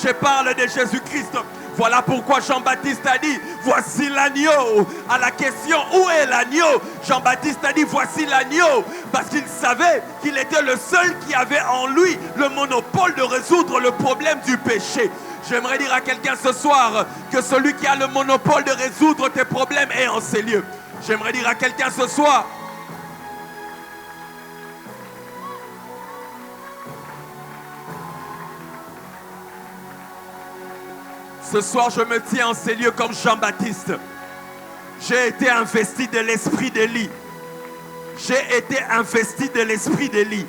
Je parle de Jésus-Christ. Voilà pourquoi Jean-Baptiste a dit, voici l'agneau. À la question, où est l'agneau? Jean-Baptiste a dit, voici l'agneau. Parce qu'il savait qu'il était le seul qui avait en lui le monopole de résoudre le problème du péché. J'aimerais dire à quelqu'un ce soir que celui qui a le monopole de résoudre tes problèmes est en ces lieux. J'aimerais dire à quelqu'un ce soir, ce soir, je me tiens en ces lieux comme Jean-Baptiste. J'ai été investi de l'esprit d'Élie. J'ai été investi de l'esprit d'Élie.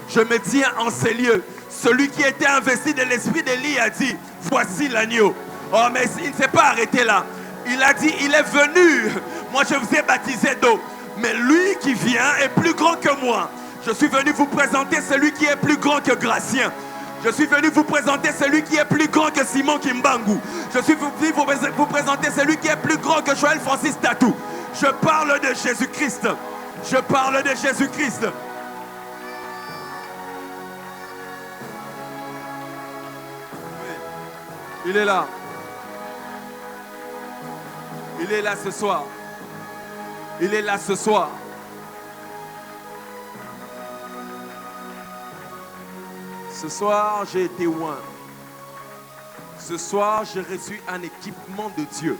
Je me tiens en ces lieux. Celui qui était investi de l'esprit d'Élie a dit, voici l'agneau. Oh, mais il ne s'est pas arrêté là. Il a dit, il est venu. Moi, je vous ai baptisé d'eau. Mais lui qui vient est plus grand que moi. Je suis venu vous présenter celui qui est plus grand que Gratien. Je suis venu vous présenter celui qui est plus grand que Simon Kimbangu. Je suis venu vous présenter celui qui est plus grand que Joël Francis Tatou. Je parle de Jésus-Christ. Je parle de Jésus-Christ. Il est là. Il est là ce soir. Il est là ce soir. Ce soir, j'ai été loin. Ce soir, j'ai reçu un équipement de Dieu.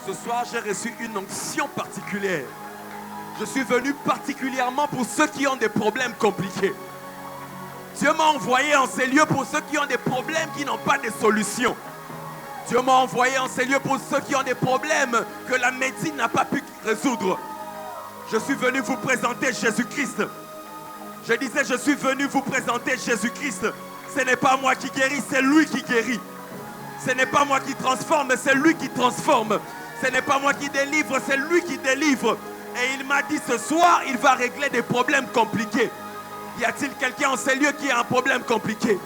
Ce soir, j'ai reçu une onction particulière. Je suis venu particulièrement pour ceux qui ont des problèmes compliqués. Dieu m'a envoyé en ces lieux pour ceux qui ont des problèmes qui n'ont pas de solution. Dieu m'a envoyé en ces lieux pour ceux qui ont des problèmes que la médecine n'a pas pu résoudre. Je suis venu vous présenter Jésus-Christ. Je disais, je suis venu vous présenter Jésus-Christ. Ce n'est pas moi qui guéris, c'est lui qui guérit. Ce n'est pas moi qui transforme, c'est lui qui transforme. Ce n'est pas moi qui délivre, c'est lui qui délivre. Et il m'a dit, ce soir, il va régler des problèmes compliqués. Y a-t-il quelqu'un en ces lieux qui a un problème compliqué?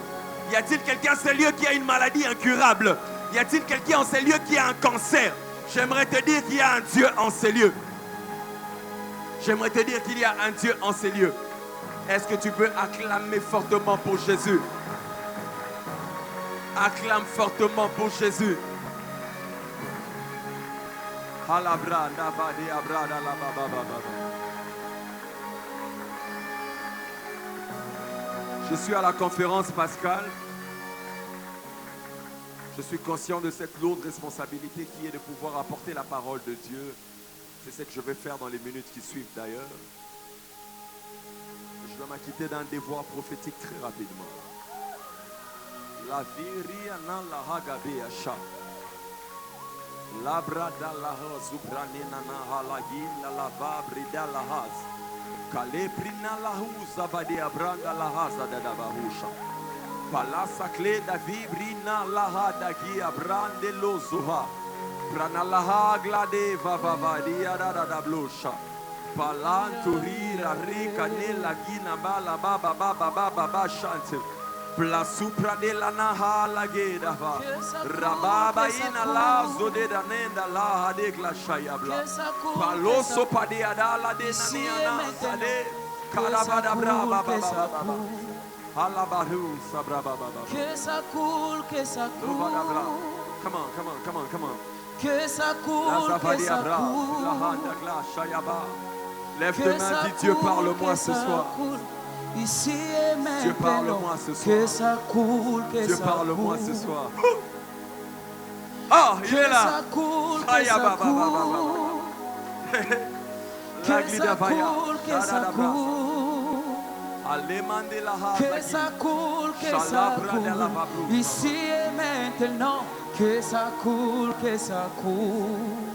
Y a-t-il quelqu'un en ces lieux qui a une maladie incurable? Y a-t-il quelqu'un en ces lieux qui a un cancer? J'aimerais te dire qu'il y a un Dieu en ces lieux. J'aimerais te dire qu'il y a un Dieu en ces lieux. Est-ce que tu peux acclamer fortement pour Jésus? Acclame fortement pour Jésus. Je suis à la conférence Pascal. Je suis conscient de cette lourde responsabilité qui est de pouvoir apporter la parole de Dieu. C'est ce que je vais faire dans les minutes qui suivent d'ailleurs. Je vais m'acquitter d'un devoir prophétique très rapidement. La viria na la hagabe asha. La brada la zubranina na halagi la lava brida la haz. Kale prina la huza badia branda la haza da bahusha. Palasa kle da vibrina la hadagi abrande lo zuha. Prana la haglade vavadia da blusha. Palanturira rica nella gina bala baba baba baba baba shante pla supra della naha la geda va rababa ina la zodeda nenda la hadegla shayabla paloso padia dala de naniana sade karabada braba baba baba alabaru sabra baba baba que ça coule come on come on come on come on que ça coule la handa gla shayaba. Lève tes mains, dis Dieu, parle-moi ce soir. Ici et maintenant, Dieu, parle-moi ce soir. Que ça coule, que Dieu, ça parle-moi coule. ce soir. Oh, il est là. Que ça coule, que ça coule. Que ça coule, que ça coule. Que ça coule, que ça coule. Ici et maintenant, que ça coule, que ça coule.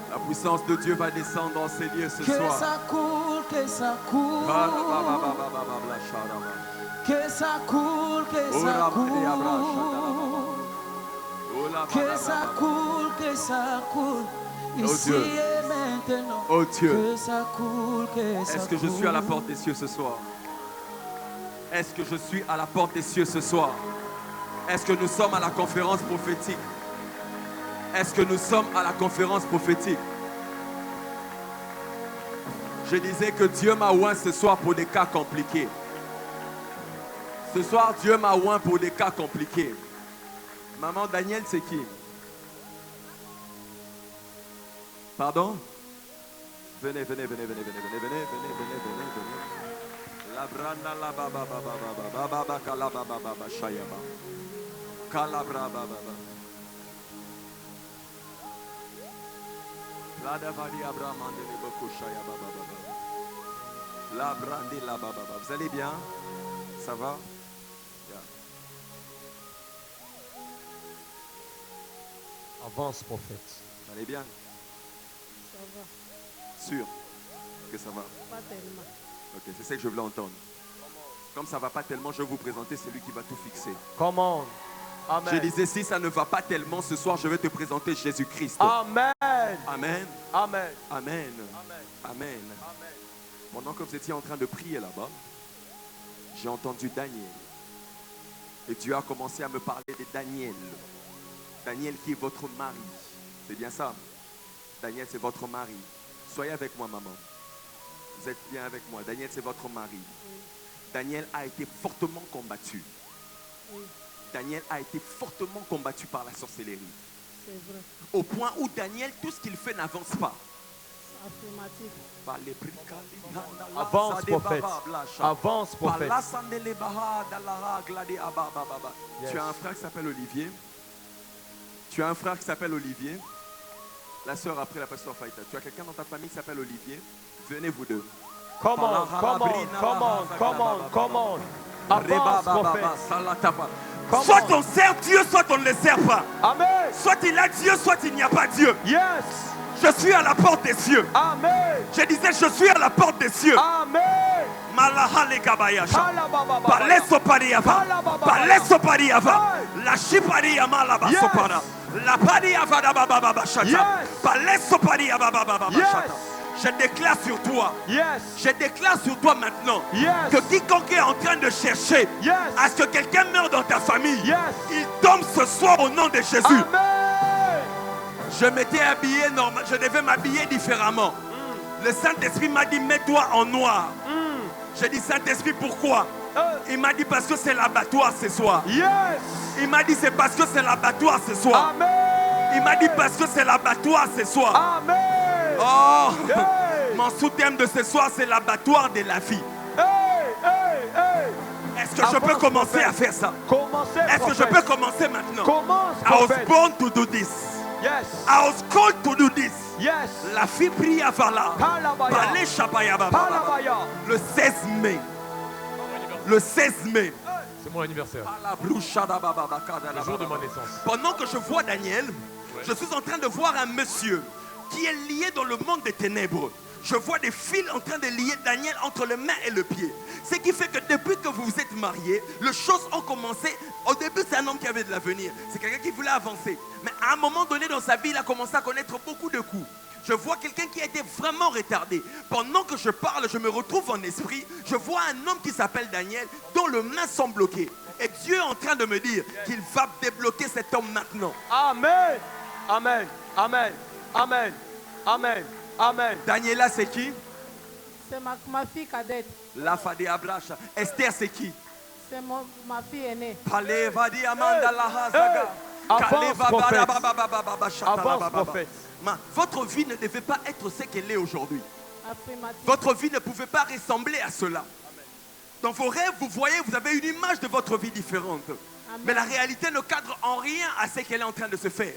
La puissance de Dieu va descendre dans ces lieux ce que soir. Ça coule, que ça coule. Que ça coule, que ça coule. Que ça coule, que ça coule. Ici et maintenant. Oh Dieu. Que ça coule, que ça coule. Est-ce que je suis à la porte des cieux ce soir? Est-ce que je suis à la porte des cieux ce soir? Est-ce que nous sommes à la conférence prophétique? Est-ce que nous sommes à la conférence prophétique? Je disais que Dieu m'a oint ce soir pour des cas compliqués. Ce soir, Dieu m'a oint pour des cas compliqués. Maman, Daniel, c'est qui? Pardon? Venez. La branda la baba baba kalaba baba shayaba. Kalabra baba. La davadi Abraham andele boko shayaba baba. La brandi la baba. Vous allez bien? Ça va? Yeah. Avance, prophète. Vous allez bien? Ça va. Sûr que ça va? Pas tellement. Ok, c'est ça que je voulais entendre. Comme ça ne va pas tellement, je vais vous présenter celui qui va tout fixer. Come on. Amen. Je disais, si ça ne va pas tellement, ce soir, je vais te présenter Jésus-Christ. Amen. Amen. Amen. Amen. Amen. Amen. Pendant que vous étiez en train de prier là-bas, j'ai entendu Daniel. Et Dieu a commencé à me parler de Daniel. Daniel qui est votre mari. C'est bien ça? Daniel, c'est votre mari. Soyez avec moi, maman. Vous êtes bien avec moi. Daniel, c'est votre mari. Oui. Daniel a été fortement combattu. Oui, Daniel a été fortement combattu par la sorcellerie. c'est vrai. Au point où Daniel, tout ce qu'il fait n'avance pas. Affirmatif. Avance, prophète. Avance, prophète. Tu as un frère qui s'appelle Olivier. Tu as un frère qui s'appelle Olivier. La sœur après la pasteur Faïta. Tu as quelqu'un dans ta famille qui s'appelle Olivier. Venez vous deux. Come on, come on, come on, come on, come on. Avance, prophète. Soit on sert Dieu, soit on ne le sert pas. Amen. Soit il a Dieu, soit il n'y a pas Dieu. Yes. Je suis à la porte des cieux. Amen. Je disais, je suis à la porte des cieux. Amen. Malahale kabayasha. Palababa. Palesso pariava. Palesso pariava. La chipariama la basopara. La pariava da baba bashata. Yes. Palesso pariava baba Yes. bashata. Je déclare sur toi. Yes. Je déclare sur toi maintenant Yes. que quiconque est en train de chercher Yes. à ce que quelqu'un meure dans ta famille, Yes. il tombe ce soir au nom de Jésus. Amen. Je m'étais habillé normal, je devais m'habiller différemment. Le Saint-Esprit m'a dit, mets-toi en noir. J'ai dit, Saint-Esprit, pourquoi? Il m'a dit, parce que c'est l'abattoir ce soir. Yes. Il m'a dit, c'est parce que c'est l'abattoir ce soir. Amen. Il m'a dit, parce que c'est l'abattoir ce soir. Amen. Oh, Hey. mon sous-thème de ce soir, c'est l'abattoir de la vie. Est-ce que je peux commencer à faire ça? Commencez. Est-ce que je peux commencer maintenant? Commence, I was prophète. born to do this. Yes. I was called to do this. Yes. La fille prie à Vala. Palabaya. Palais Chapaya Baba. Palabaya. Le 16 mai. Le 16 mai. C'est mon anniversaire. Le Le jour de ma naissance. Pendant que je vois Daniel, je suis en train de voir un monsieur qui est lié dans le monde des ténèbres. Je vois des fils en train de lier Daniel entre les mains et le pied. Ce qui fait que depuis que vous vous êtes mariés, les choses ont commencé. Au début, c'est un homme qui avait de l'avenir. C'est quelqu'un qui voulait avancer. Mais à un moment donné dans sa vie, il a commencé à connaître beaucoup de coups. Je vois quelqu'un qui a été vraiment retardé. Pendant que je parle, je me retrouve en esprit. Je vois un homme qui s'appelle Daniel, dont les mains sont bloquées. Et Dieu est en train de me dire qu'il va débloquer cet homme maintenant. Amen. Amen. Amen. Amen. Amen. Amen. Daniela, c'est qui? C'est ma fille cadette. La Fadi Abracha. Esther, c'est qui? C'est ma fille aînée. Palevadi Amanda Lahazaga. Avance, prophète. Avance, Avance, prophète. Votre vie ne devait pas être ce qu'elle est aujourd'hui. Affirmatif. Votre vie ne pouvait pas ressembler à cela. Dans vos rêves, vous voyez, vous avez une image de votre vie différente. Amen. Mais la réalité ne cadre en rien à ce qu'elle est en train de se faire.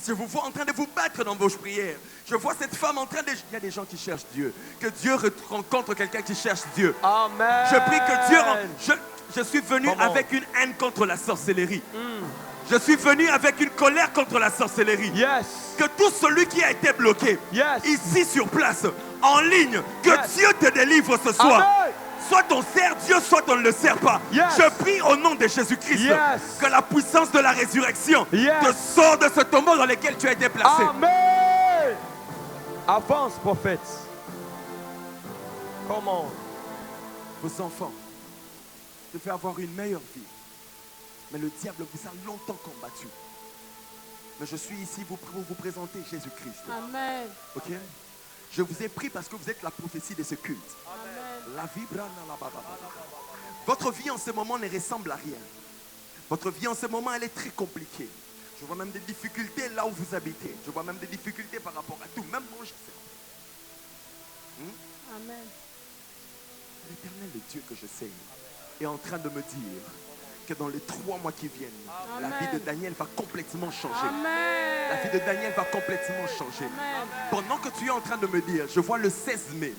Je vous vois en train de vous battre dans vos prières. Je vois cette femme en train de... Il y a des gens qui cherchent Dieu. Que Dieu rencontre quelqu'un qui cherche Dieu. Amen. Je prie que Dieu... Je suis venu avec une haine contre la sorcellerie. Je suis venu avec une colère contre la sorcellerie. Yes. Que tout celui qui a été bloqué, Yes. ici sur place, en ligne, que Yes. Dieu te délivre ce soir. Amen. Soit on sert Dieu, soit on ne le sert pas. Yes. Je prie au nom de Jésus-Christ Yes. que la puissance de la résurrection Yes. te sort de ce tombeau dans lequel tu as été placé. Amen. Avance, prophète. Comment? Vos enfants devaient avoir une meilleure vie. Mais le diable vous a longtemps combattu. Mais je suis ici pour vous présenter Jésus-Christ. Amen. Ok? Je vous ai pris parce que vous êtes la prophétie de ce culte. Amen. La vibra na la ba ba ba ba. Votre vie en ce moment ne ressemble à rien. Votre vie en ce moment, elle est très compliquée. Je vois même des difficultés là où vous habitez. Je vois même des difficultés par rapport à tout. Même moi, je sais. Amen. L'Éternel, le Dieu que je sais, est en train de me dire que dans les 3 mois qui viennent, la vie de Daniel va complètement changer. Amen. La vie de Daniel va complètement changer. Amen. Pendant que tu es en train de me dire, je vois le 16 mai.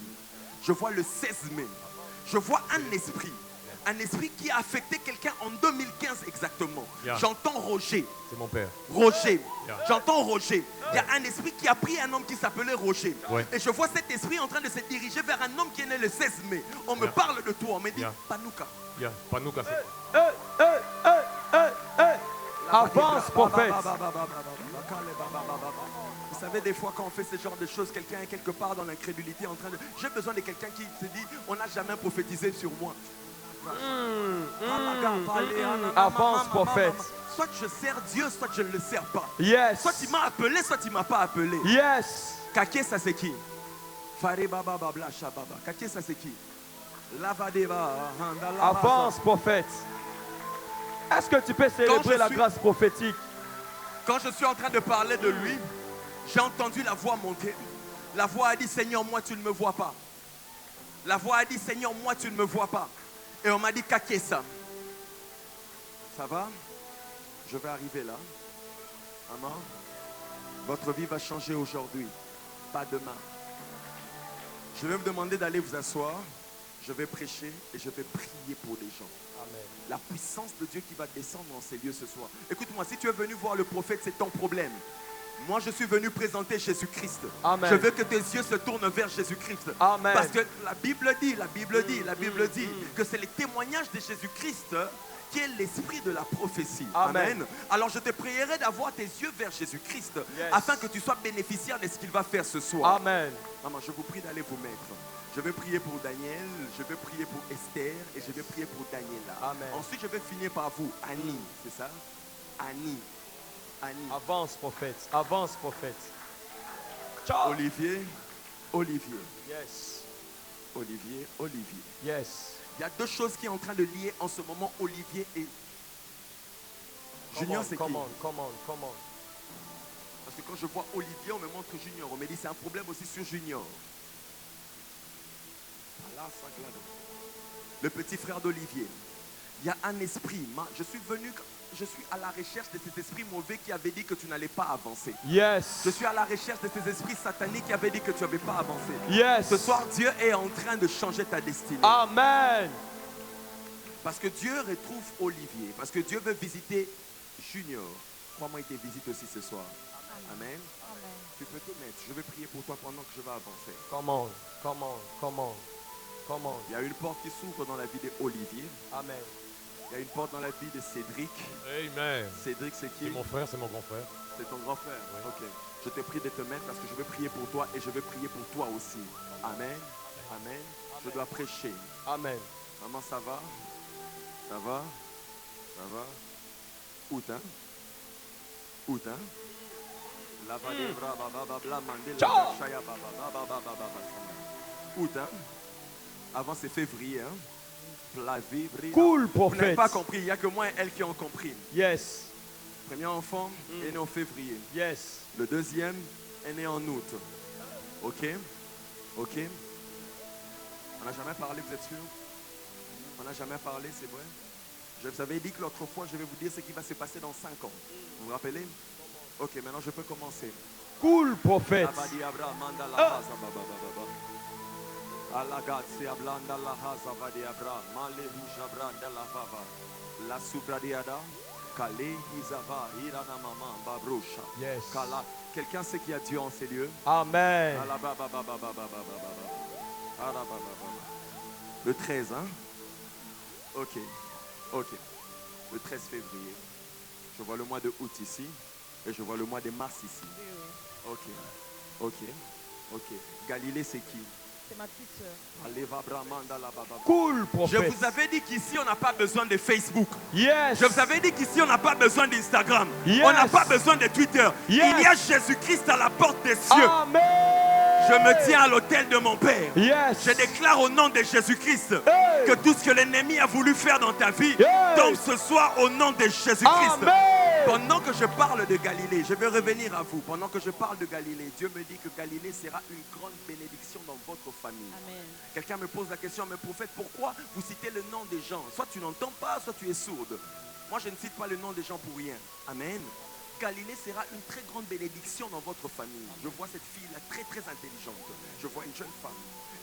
Je vois le 16 mai. Je vois un esprit. Un esprit qui a affecté quelqu'un en 2015 exactement. Yeah. J'entends Roger. C'est mon père. Roger. Yeah. J'entends Roger. Il y a un esprit qui a pris un homme qui s'appelait Roger. Ouais. Et je vois cet esprit en train de se diriger vers un homme qui est né le 16 mai. On me Yeah. parle de toi. On me dit, Yeah. Panouka. Yeah. Panouka, c'est Avance, prophète. Vous savez, des fois, quand on fait ce genre de choses, quelqu'un est quelque part dans l'incrédulité en train de... J'ai besoin de quelqu'un qui se dit, on n'a jamais prophétisé sur moi. Avance, prophète. Soit je sers Dieu, soit je ne le sers pas. Yes. Soit il m'a appelé, soit il ne m'a pas appelé. Yes. Kake, ça c'est qui? Fare baba babla shababa. Kake, ça c'est qui? Lavadeba. Avance, prophète. Est-ce que tu peux célébrer la grâce prophétique? Quand je suis en train de parler de lui, j'ai entendu la voix monter. La voix a dit, Seigneur, moi tu ne me vois pas. La voix a dit, Seigneur, moi tu ne me vois pas. Et on m'a dit, Kakessa. Ça va? Je vais arriver là. Maman, votre vie va changer aujourd'hui, pas demain. Je vais vous demander d'aller vous asseoir. Je vais prêcher et je vais prier pour les gens. Amen. La puissance de Dieu qui va descendre dans ces lieux ce soir. Écoute-moi, si tu es venu voir le prophète, c'est ton problème. Moi, je suis venu présenter Jésus-Christ. Amen. Je veux que tes yeux se tournent vers Jésus-Christ. Amen. Parce que la Bible dit que c'est le témoignage de Jésus-Christ qui est l'esprit de la prophétie. Amen. Amen. Alors, je te prierai d'avoir tes yeux vers Jésus-Christ Yes. afin que tu sois bénéficiaire de ce qu'il va faire ce soir. Amen. Maman, je vous prie d'aller vous mettre. Je vais prier pour Daniel, je vais prier pour Esther et je vais prier pour Daniela. Amen. Ensuite, je vais finir par vous, Annie, c'est ça? Annie. Annie. Avance, prophète. Avance, prophète. Ciao. Olivier. Olivier. Yes. Olivier. Olivier. Yes. Il y a 2 choses qui sont en train de lier en ce moment Olivier et Junior, c'est qui? Come on. Parce que quand je vois Olivier, on me montre Junior. On me dit c'est un problème aussi sur Junior. Le petit frère d'Olivier. Il y a un esprit. Je suis à la recherche de cet esprit mauvais qui avait dit que tu n'allais pas avancer. Yes. Je suis à la recherche de ces esprits sataniques qui avaient dit que tu n'avais pas avancé. Yes. Ce soir, Dieu est en train de changer ta destinée. Amen. Parce que Dieu retrouve Olivier. Parce que Dieu veut visiter Junior. Crois-moi, il te visite aussi ce soir. Amen. Tu peux te mettre. Je vais prier pour toi pendant que je vais avancer. Come on. Il y a une porte qui s'ouvre dans la vie d'Olivier. Amen. Il y a une porte dans la vie de Cédric. Amen. Cédric, c'est qui? C'est mon frère, c'est mon grand frère. C'est ton grand frère. Oui. Ok. Je te prie de te mettre parce que je vais prier pour toi et je vais prier pour toi aussi. Amen. Amen. Je dois prêcher. Amen. Maman, ça va? Ça va? Ça va? Outin? Outin? Ciao. Outin? Avant c'est février. Hein? Cool, Vous n'avez prophète. pas compris. Il n'y a que moi et elle qui ont compris. Yes. Premier enfant est né en février. Yes. Le deuxième est né en août. Ok? Ok? On n'a jamais parlé, vous êtes sûr? On n'a jamais parlé, c'est vrai? Je vous avais dit que l'autre fois, je vais vous dire ce qui va se passer dans 5 ans. Vous vous rappelez? Ok, maintenant je peux commencer. Cool, prophète. Yes. Quelqu'un sait qu'il y a Dieu en ces lieux? Amen. Le 13, hein? Ok. Ok. Le 13 février. Je vois le mois de août ici. Et je vois le mois de mars ici. Ok. Ok. Ok. Galilée, c'est qui? C'est ma petite soeur. Cool, Je prophète. vous avais dit qu'ici, on n'a pas besoin de Facebook. Yes. Je vous avais dit qu'ici, on n'a pas besoin d'Instagram. Yes. On n'a pas besoin de Twitter. Yes. Il y a Jésus-Christ à la porte des cieux. Amen. Je me tiens à l'autel de mon Père. Yes. Je déclare au nom de Jésus-Christ Hey. que tout ce que l'ennemi a voulu faire dans ta vie Hey. tombe ce soir au nom de Jésus-Christ. Amen. Pendant que je parle de Galilée, je vais revenir à vous. Pendant que je parle de Galilée, Dieu me dit que Galilée sera une grande bénédiction dans votre famille. Amen. Quelqu'un me pose la question, mais prophète, pourquoi vous citez le nom des gens? Soit tu n'entends pas, soit tu es sourde. Moi, je ne cite pas le nom des gens pour rien. Amen. Galilée sera une très grande bénédiction dans votre famille. Je vois cette fille-là très très intelligente. Je vois une jeune femme.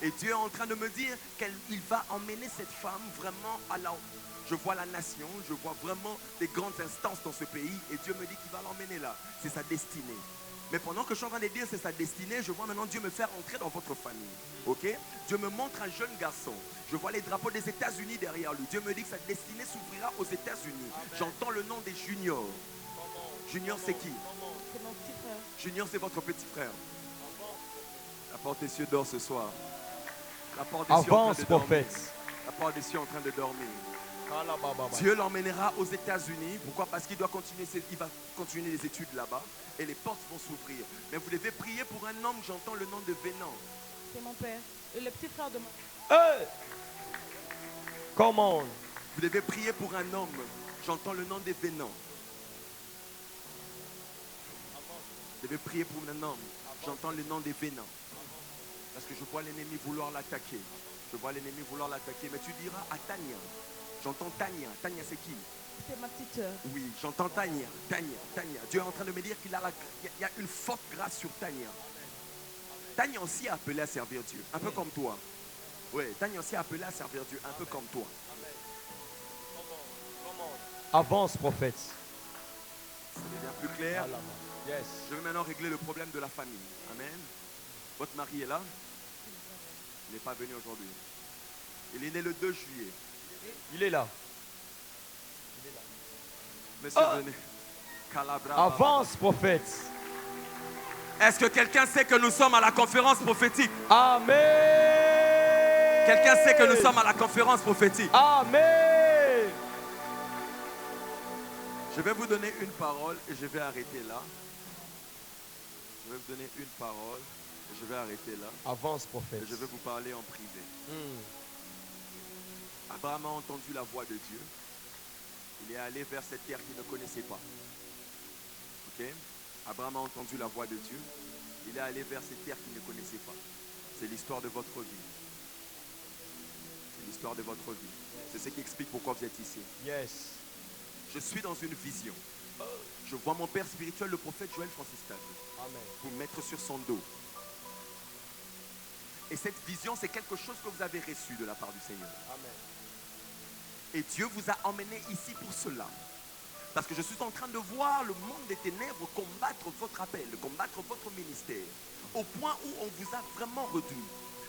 Et Dieu est en train de me dire qu'il va emmener cette femme vraiment à la... Je vois la nation, je vois vraiment des grandes instances dans ce pays. Et Dieu me dit qu'il va l'emmener là. C'est sa destinée. Mais pendant que je suis en train de dire c'est sa destinée, je vois maintenant Dieu me faire entrer dans votre famille. Ok? Dieu me montre un jeune garçon. Je vois les drapeaux des États-Unis derrière lui. Dieu me dit que sa destinée s'ouvrira aux États-Unis. J'entends le nom des juniors. Junior, c'est qui? C'est mon petit frère. Junior, c'est votre petit frère. La porte des cieux dort ce soir. La porte des cieux est en Avance, train de dormir. prophète. La porte des cieux est en train de dormir. Dieu l'emmènera aux États-Unis. Pourquoi? Parce qu'il doit continuer, il va continuer les études là-bas et les portes vont s'ouvrir. Mais vous devez prier pour un homme. J'entends le nom de Vénan. C'est mon père. Et le petit frère de mon... Hey. Come on. Vous devez prier pour un homme. J'entends le nom de Vénan. Vous devez prier pour un homme. J'entends le nom des Vénans. Parce que je vois l'ennemi vouloir l'attaquer. Je vois l'ennemi vouloir l'attaquer. Mais tu diras à Tania. J'entends Tania. Tania, c'est qui? C'est ma petite soeur. Oui, j'entends Tania. Tania. Dieu est en train de me dire qu'il y a une forte grâce sur Tania. Tania aussi est appelée à servir Dieu. Un peu comme toi. Oui, Tania aussi est appelée à servir Dieu. Un peu comme toi. Avance, prophète. Ça devient plus clair. Yes. Je vais maintenant régler le problème de la famille. Amen. Votre mari est là? Il n'est pas venu aujourd'hui. Il est né le 2 juillet. Il est là. Monsieur, venez. Calabra. Avance, prophète. Est-ce que quelqu'un sait que nous sommes à la conférence prophétique? Amen. Quelqu'un sait que nous sommes à la conférence prophétique? Amen. Je vais vous donner une parole et je vais arrêter là. Je vais vous donner une parole et je vais arrêter là. Avance, prophète. Et je vais vous parler en privé. Abraham a entendu la voix de Dieu. Il est allé vers cette terre qu'il ne connaissait pas. Ok? Abraham a entendu la voix de Dieu. Il est allé vers cette terre qu'il ne connaissait pas. C'est l'histoire de votre vie. C'est l'histoire de votre vie. C'est ce qui explique pourquoi vous êtes ici. Yes. Je suis dans une vision. Je vois mon père spirituel, le prophète Joël Francis Tade, Amen. vous mettre sur son dos. Et cette vision, c'est quelque chose que vous avez reçu de la part du Seigneur. Amen. Et Dieu vous a emmené ici pour cela. Parce que je suis en train de voir le monde des ténèbres combattre votre appel, combattre votre ministère. Au point où on vous a vraiment retenu.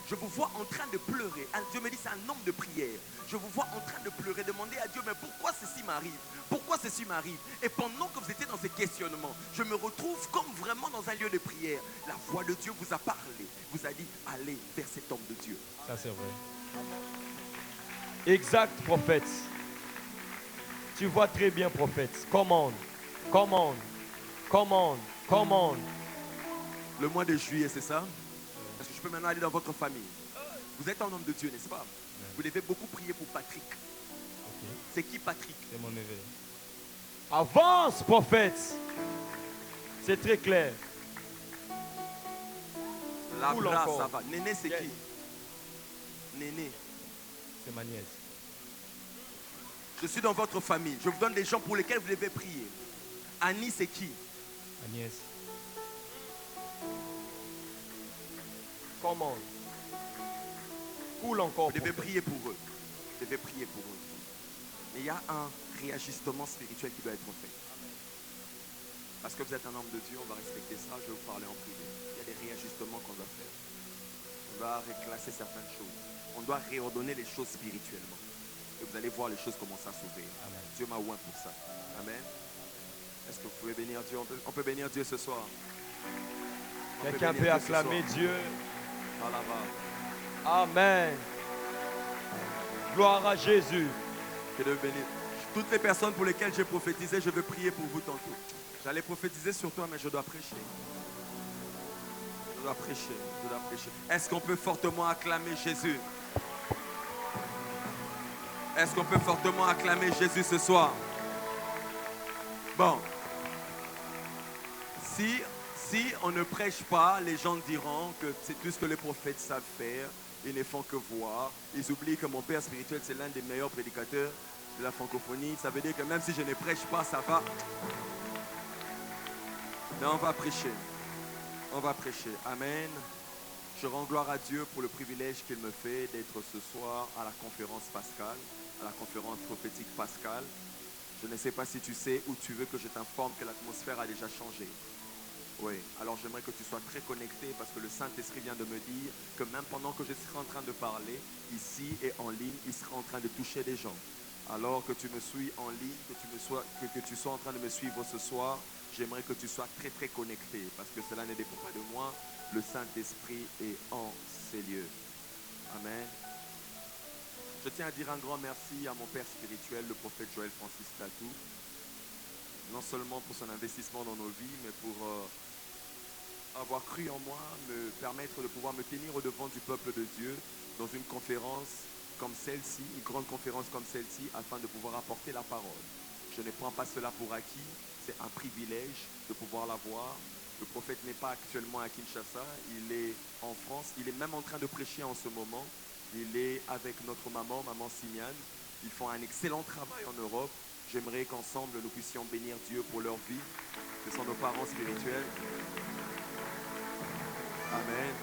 Je vous vois en train de pleurer. Dieu me dit c'est un homme de prière. Je vous vois en train de pleurer, demander à Dieu, mais pourquoi ceci m'arrive? Pourquoi ceci m'arrive? Et pendant que vous étiez dans ces questionnements, je me retrouve comme vraiment dans un lieu de prière. La voix de Dieu vous a parlé, vous a dit, allez vers cet homme de Dieu. Ça c'est vrai. Exact, prophète. Tu vois très bien, prophète. Commande, commande, commande, commande. Le mois de juillet, c'est ça? Parce que je peux maintenant aller dans votre famille. Vous êtes un homme de Dieu, n'est-ce pas? Vous devez beaucoup prier pour Patrick. Okay. C'est qui Patrick? C'est mon neveu. Avance, prophète. C'est très clair. La Cool bras, encore. ça va. Néné, c'est Yes. qui? Néné. C'est ma nièce. Je suis dans votre famille. Je vous donne des gens pour lesquels vous devez prier. Annie, c'est qui? Ma nièce. Commande. Cool encore. Vous devez prophète. prier pour eux. Vous devez prier pour eux. Mais il y a un réajustement spirituel qui doit être fait. Parce que vous êtes un homme de Dieu, on va respecter ça. Je vais vous parler en privé. Il y a des réajustements qu'on doit faire. On doit reclasser certaines choses. On doit réordonner les choses spirituellement. Et vous allez voir les choses commencer à s'ouvrir. Dieu m'a oint pour ça. Amen. Est-ce que vous pouvez bénir Dieu? On peut bénir Dieu ce soir. On Quelqu'un bénir peut Dieu ce acclamer soir. Dieu. Là-bas. Amen. Gloire à Jésus. Que Dieu bénisse. Toutes les personnes pour lesquelles j'ai prophétisé, je veux prier pour vous tantôt. J'allais prophétiser sur toi, mais je dois prêcher. Je dois prêcher, je dois prêcher. Est-ce qu'on peut fortement acclamer Jésus? Est-ce qu'on peut fortement acclamer Jésus ce soir? Bon. Si on ne prêche pas, les gens diront que c'est tout ce que les prophètes savent faire. Ils ne font que voir. Ils oublient que mon père spirituel, c'est l'un des meilleurs prédicateurs de la francophonie. Ça veut dire que même si je ne prêche pas, ça va. Mais on va prêcher. On va prêcher. Amen. Je rends gloire à Dieu pour le privilège qu'il me fait d'être ce soir à la conférence Pascal, à la conférence prophétique Pascal. Je ne sais pas si tu sais ou tu veux que je t'informe que l'atmosphère a déjà changé. Oui, alors j'aimerais que tu sois très connecté parce que le Saint-Esprit vient de me dire que même pendant que je serai en train de parler, ici et en ligne, il sera en train de toucher des gens. Alors que tu me suis en ligne, que tu sois en train de me suivre ce soir, j'aimerais que tu sois très très connecté parce que cela ne dépend pas de moi. Le Saint-Esprit est en ces lieux. Amen. Je tiens à dire un grand merci à mon père spirituel, le prophète Joël Francis Tatou. Non seulement pour son investissement dans nos vies, mais pour avoir cru en moi, me permettre de pouvoir me tenir au devant du peuple de Dieu dans une conférence comme celle-ci, une grande conférence comme celle-ci, afin de pouvoir apporter la parole. Je ne prends pas cela pour acquis, c'est un privilège de pouvoir l'avoir. Le prophète n'est pas actuellement à Kinshasa, il est en France, il est même en train de prêcher en ce moment. Il est avec notre maman Simiane. Ils font un excellent travail en Europe. J'aimerais qu'ensemble nous puissions bénir Dieu pour leur vie. Ce sont nos parents spirituels. Amen.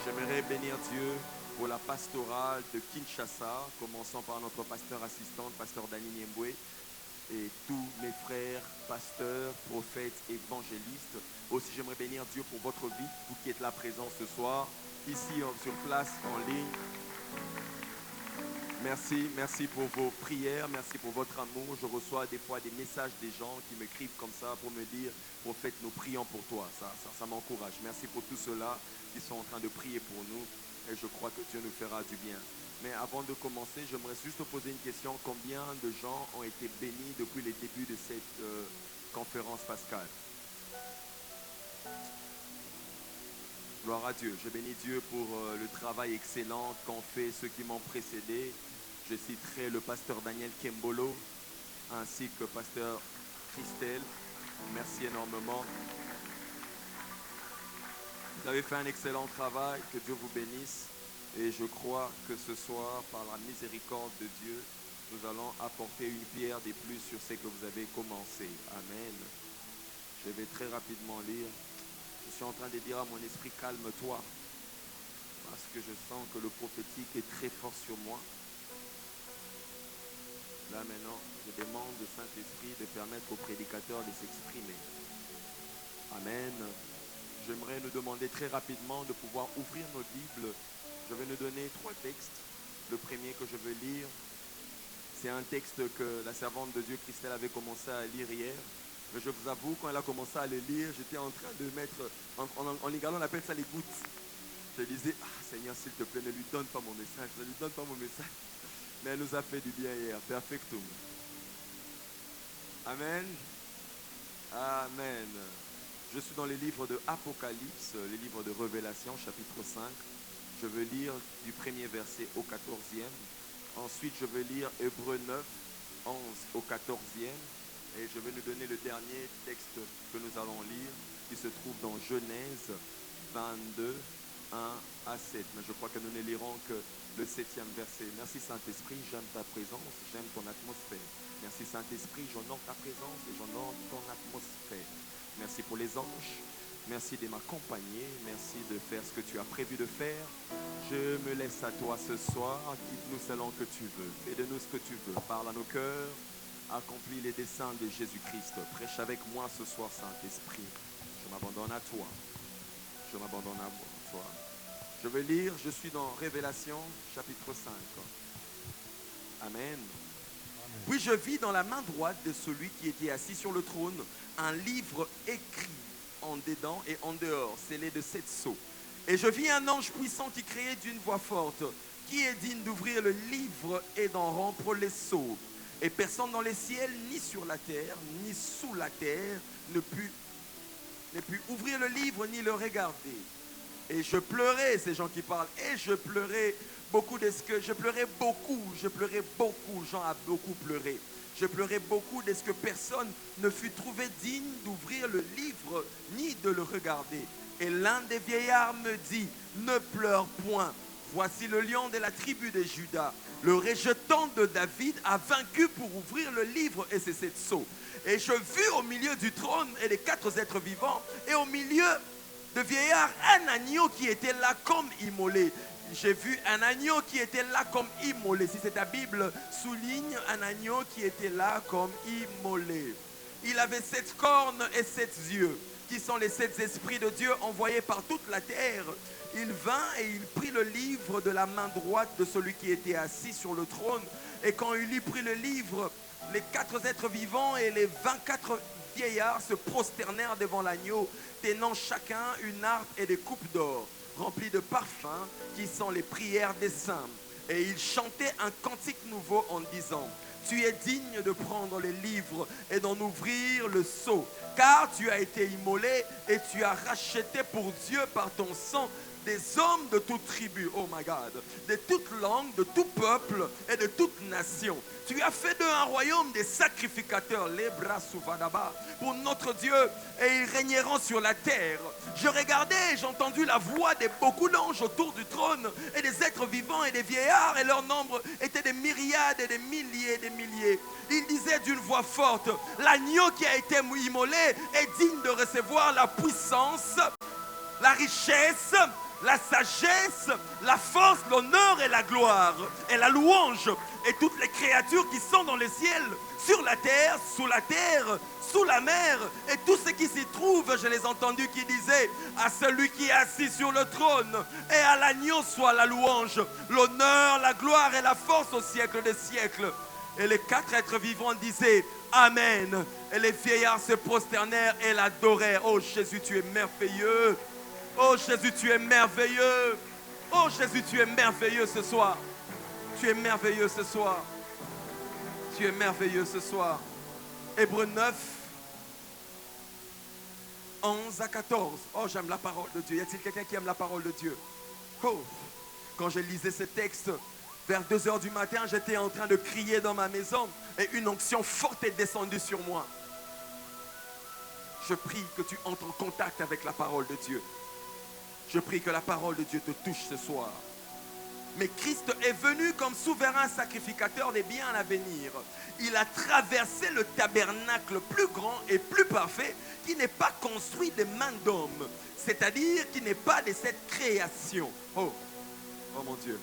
J'aimerais bénir Dieu pour la pastorale de Kinshasa, commençant par notre pasteur assistant, pasteur Dani Niembwe, et tous mes frères, pasteurs, prophètes, évangélistes. Aussi, j'aimerais bénir Dieu pour votre vie, vous qui êtes là présents ce soir, ici sur place, en ligne. Merci pour vos prières, merci pour votre amour. Je reçois des fois des messages des gens qui m'écrivent comme ça pour me dire, prophète, nous prions pour toi. Ça m'encourage. Merci pour tous ceux-là qui sont en train de prier pour nous et je crois que Dieu nous fera du bien. Mais avant de commencer, j'aimerais juste te poser une question. Combien de gens ont été bénis depuis le début de cette conférence Pascal? Gloire à Dieu. Je bénis Dieu pour le travail excellent qu'ont fait ceux qui m'ont précédé. Je citerai le pasteur Daniel Kembolo ainsi que pasteur Christelle. Merci énormément. Vous avez fait un excellent travail. Que Dieu vous bénisse. Et je crois que ce soir, par la miséricorde de Dieu, nous allons apporter une pierre de plus sur ce que vous avez commencé. Amen. Je vais très rapidement lire. Je suis en train de dire à mon esprit, calme-toi. Parce que je sens que le prophétique est très fort sur moi. Là maintenant, je demande au Saint-Esprit de permettre aux prédicateurs de s'exprimer. Amen. J'aimerais nous demander très rapidement de pouvoir ouvrir nos Bibles. Je vais nous donner 3 textes. Le premier que je veux lire, c'est un texte que la servante de Dieu, Christelle, avait commencé à lire hier. Mais je vous avoue, quand elle a commencé à le lire, j'étais en train de mettre, en Igalien on appelle ça les gouttes. Je disais, Seigneur, s'il te plaît, ne lui donne pas mon message, ne lui donne pas mon message. Mais elle nous a fait du bien hier, perfectum. Amen. Amen. Je suis dans les livres de Apocalypse, les livres de Révélation, chapitre 5. Je veux lire du premier verset au 14e. Ensuite, je veux lire Hébreux 9, 11 au 14e. Et je vais nous donner le dernier texte que nous allons lire, qui se trouve dans Genèse 22, 1 à 7. Mais je crois que nous ne lirons que le 7e verset. Merci Saint-Esprit, j'aime ta présence, j'aime ton atmosphère. Merci Saint-Esprit, j'honore ta présence et j'honore ton atmosphère. Merci pour les anges. Merci de m'accompagner. Merci de faire ce que tu as prévu de faire. Je me laisse à toi ce soir. Guide-nous selon que tu veux. Fais de nous ce que tu veux. Parle à nos cœurs. Accomplis les desseins de Jésus-Christ. Prêche avec moi ce soir, Saint-Esprit. Je m'abandonne à toi. Je m'abandonne à toi. Je vais lire, je suis dans Révélation, chapitre 5. Amen. Puis je vis dans la main droite de celui qui était assis sur le trône un livre écrit en dedans et en dehors, scellé de 7 sceaux. Et je vis un ange puissant qui criait d'une voix forte, qui est digne d'ouvrir le livre et d'en rompre les sceaux. Et personne dans les ciels, ni sur la terre, ni sous la terre, ne put n'ai pu ouvrir le livre ni le regarder. Et je pleurais, ces gens qui parlent, et je pleurais beaucoup je pleurais beaucoup, Jean a beaucoup pleuré. Je pleurais beaucoup de ce que personne ne fut trouvé digne d'ouvrir le livre ni de le regarder. Et l'un des vieillards me dit, ne pleure point, voici le lion de la tribu de Juda, le rejetant de David a vaincu pour ouvrir le livre et cesser de sceau. Et je vis au milieu du trône et les 4 êtres vivants, et au milieu de vieillards, un agneau qui était là comme immolé. J'ai vu un agneau qui était là comme immolé. Si c'est ta Bible, souligne un agneau qui était là comme immolé. Il avait 7 cornes et 7 yeux, qui sont les 7 esprits de Dieu envoyés par toute la terre. Il vint et il prit le livre de la main droite de celui qui était assis sur le trône. Et quand il eut pris le livre, les 4 êtres vivants et les 24 vieillards se prosternèrent devant l'agneau, tenant chacun une harpe et des coupes d'or, remplies de parfums, qui sont les prières des saints. Et ils chantaient un cantique nouveau en disant, tu es digne de prendre les livres et d'en ouvrir le sceau, car tu as été immolé et tu as racheté pour Dieu par ton sang des hommes de toute tribu, oh my God, de toute langue, de tout peuple et de toute nation. Tu as fait d'eux un royaume des sacrificateurs, les bras souvadaba, pour notre Dieu, et ils régneront sur la terre. Je regardais et j'ai entendu la voix de beaucoup d'anges autour du trône, et des êtres vivants et des vieillards, et leur nombre était des myriades et des milliers et des milliers. Ils disaient d'une voix forte, l'agneau qui a été immolé est digne de recevoir la puissance, la richesse, la sagesse, la force, l'honneur et la gloire, et la louange, et toutes les créatures qui sont dans le ciel, sur la terre, sous la mer, et tout ce qui s'y trouve, je les ai entendus qui disaient, à celui qui est assis sur le trône, et à l'agneau soit la louange, l'honneur, la gloire et la force au siècle des siècles. Et les 4 êtres vivants disaient, Amen. Et les vieillards se prosternèrent et l'adorèrent. Oh Jésus, tu es merveilleux. Oh Jésus, tu es merveilleux. Oh Jésus, tu es merveilleux ce soir. Tu es merveilleux ce soir. Tu es merveilleux ce soir. Hébreux 9, 11 à 14. Oh, j'aime la parole de Dieu. Y a-t-il quelqu'un qui aime la parole de Dieu? Oh, quand je lisais ce texte, vers 2h du matin, j'étais en train de crier dans ma maison et une onction forte est descendue sur moi. Je prie que tu entres en contact avec la parole de Dieu. Je prie que la parole de Dieu te touche ce soir. Mais Christ est venu comme souverain sacrificateur des biens à venir. Il a traversé le tabernacle plus grand et plus parfait qui n'est pas construit de mains d'hommes, c'est-à-dire qui n'est pas de cette création. Oh mon Dieu.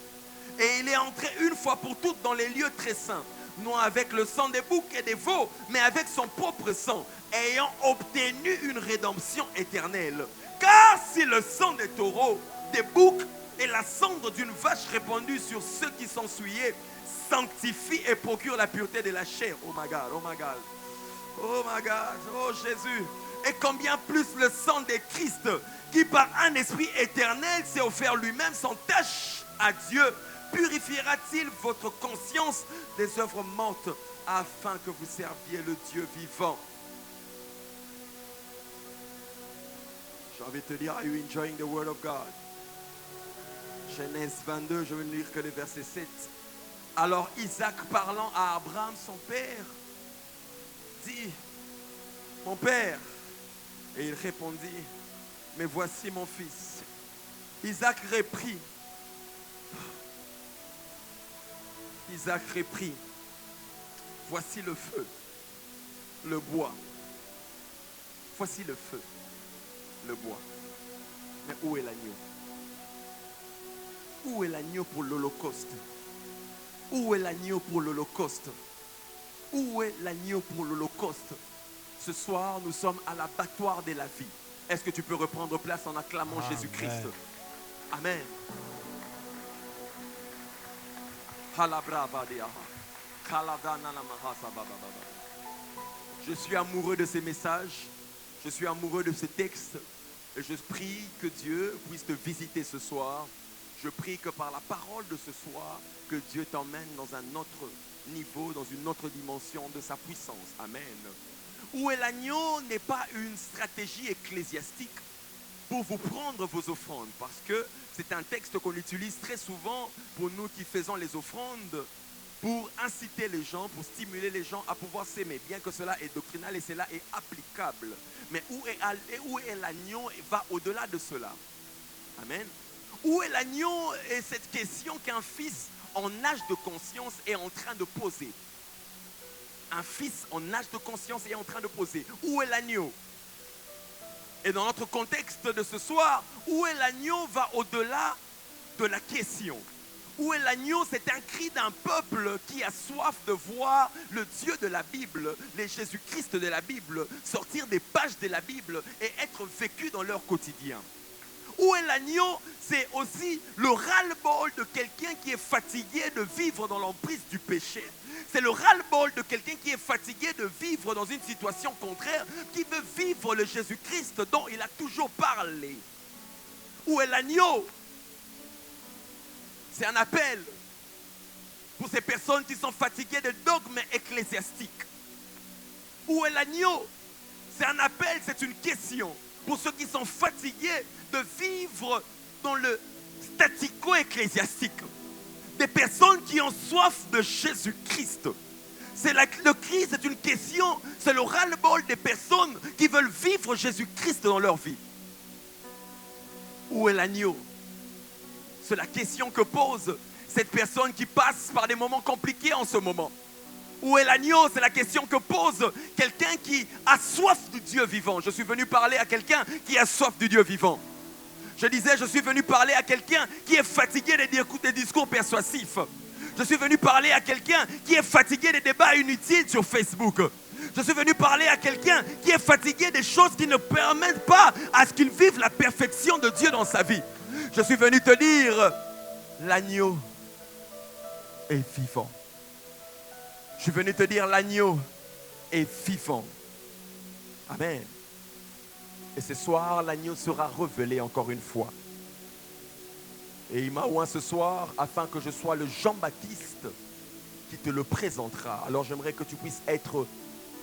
Et il est entré une fois pour toutes dans les lieux très saints, non avec le sang des boucs et des veaux, mais avec son propre sang, ayant obtenu une rédemption éternelle. Car si le sang des taureaux, des boucs et la cendre d'une vache répandue sur ceux qui sont souillés sanctifie et procure la pureté de la chair. Oh my God, oh my God, oh my God, oh Jésus. Et combien plus le sang de Christ, qui par un esprit éternel s'est offert lui-même sans tache à Dieu, purifiera-t-il votre conscience des œuvres mortes afin que vous serviez le Dieu vivant? J'ai envie de te dire, are you enjoying the word of God? Genèse 22, je vais ne lire que le verset 7. Alors Isaac parlant à Abraham, son père, dit, mon père. Et il répondit, mais voici mon fils. Isaac reprit. Isaac reprit, voici le feu, le bois. Voici le feu, le bois. Mais où est l'agneau? Où est l'agneau pour l'Holocauste? Où est l'agneau pour l'Holocauste? Où est l'agneau pour l'Holocauste? Ce soir, nous sommes à l'abattoir de la vie. Est-ce que tu peux reprendre place en acclamant Jésus-Christ? Amen. Je suis amoureux de ces messages. Je suis amoureux de ces textes. Et je prie que Dieu puisse te visiter ce soir. Je prie que par la parole de ce soir, que Dieu t'emmène dans un autre niveau, dans une autre dimension de sa puissance. Amen. Où est l'agneau n'est pas une stratégie ecclésiastique pour vous prendre vos offrandes, parce que c'est un texte qu'on utilise très souvent pour nous qui faisons les offrandes, pour inciter les gens, pour stimuler les gens à pouvoir s'aimer, bien que cela est doctrinal et cela est applicable. Mais où est l'agneau va au-delà de cela. Amen. Où est l'agneau est cette question qu'un fils en âge de conscience est en train de poser. Un fils en âge de conscience est en train de poser. Où est l'agneau? Et dans notre contexte de ce soir, où est l'agneau va au-delà de la question. Où est l'agneau? C'est un cri d'un peuple qui a soif de voir le Dieu de la Bible, les Jésus-Christ de la Bible, sortir des pages de la Bible et être vécu dans leur quotidien. Où est l'agneau? C'est aussi le ras-le-bol de quelqu'un qui est fatigué de vivre dans l'emprise du péché. C'est le ras-le-bol de quelqu'un qui est fatigué de vivre dans une situation contraire, qui veut vivre le Jésus-Christ dont il a toujours parlé. Où est l'agneau? C'est un appel pour ces personnes qui sont fatiguées de dogmes ecclésiastiques. Où est l'agneau? C'est un appel, c'est une question pour ceux qui sont fatigués de vivre dans le statico-ecclésiastique. Des personnes qui ont soif de Jésus-Christ. Le cri, c'est une question, c'est le ras-le-bol des personnes qui veulent vivre Jésus-Christ dans leur vie. Où est l'agneau? C'est la question que pose cette personne qui passe par des moments compliqués en ce moment. Où est l'agneau? C'est la question que pose quelqu'un qui a soif du Dieu vivant. Je suis venu parler à quelqu'un qui a soif du Dieu vivant. Je disais, je suis venu parler à quelqu'un qui est fatigué des discours persuasifs. Je suis venu parler à quelqu'un qui est fatigué des débats inutiles sur Facebook. Je suis venu parler à quelqu'un qui est fatigué des choses qui ne permettent pas à ce qu'il vive la perfection de Dieu dans sa vie. Je suis venu te dire, l'agneau est vivant. Je suis venu te dire, l'agneau est vivant. Amen. Et ce soir, l'agneau sera révélé encore une fois. Et il m'a oint ce soir afin que je sois le Jean-Baptiste qui te le présentera. Alors j'aimerais que tu puisses être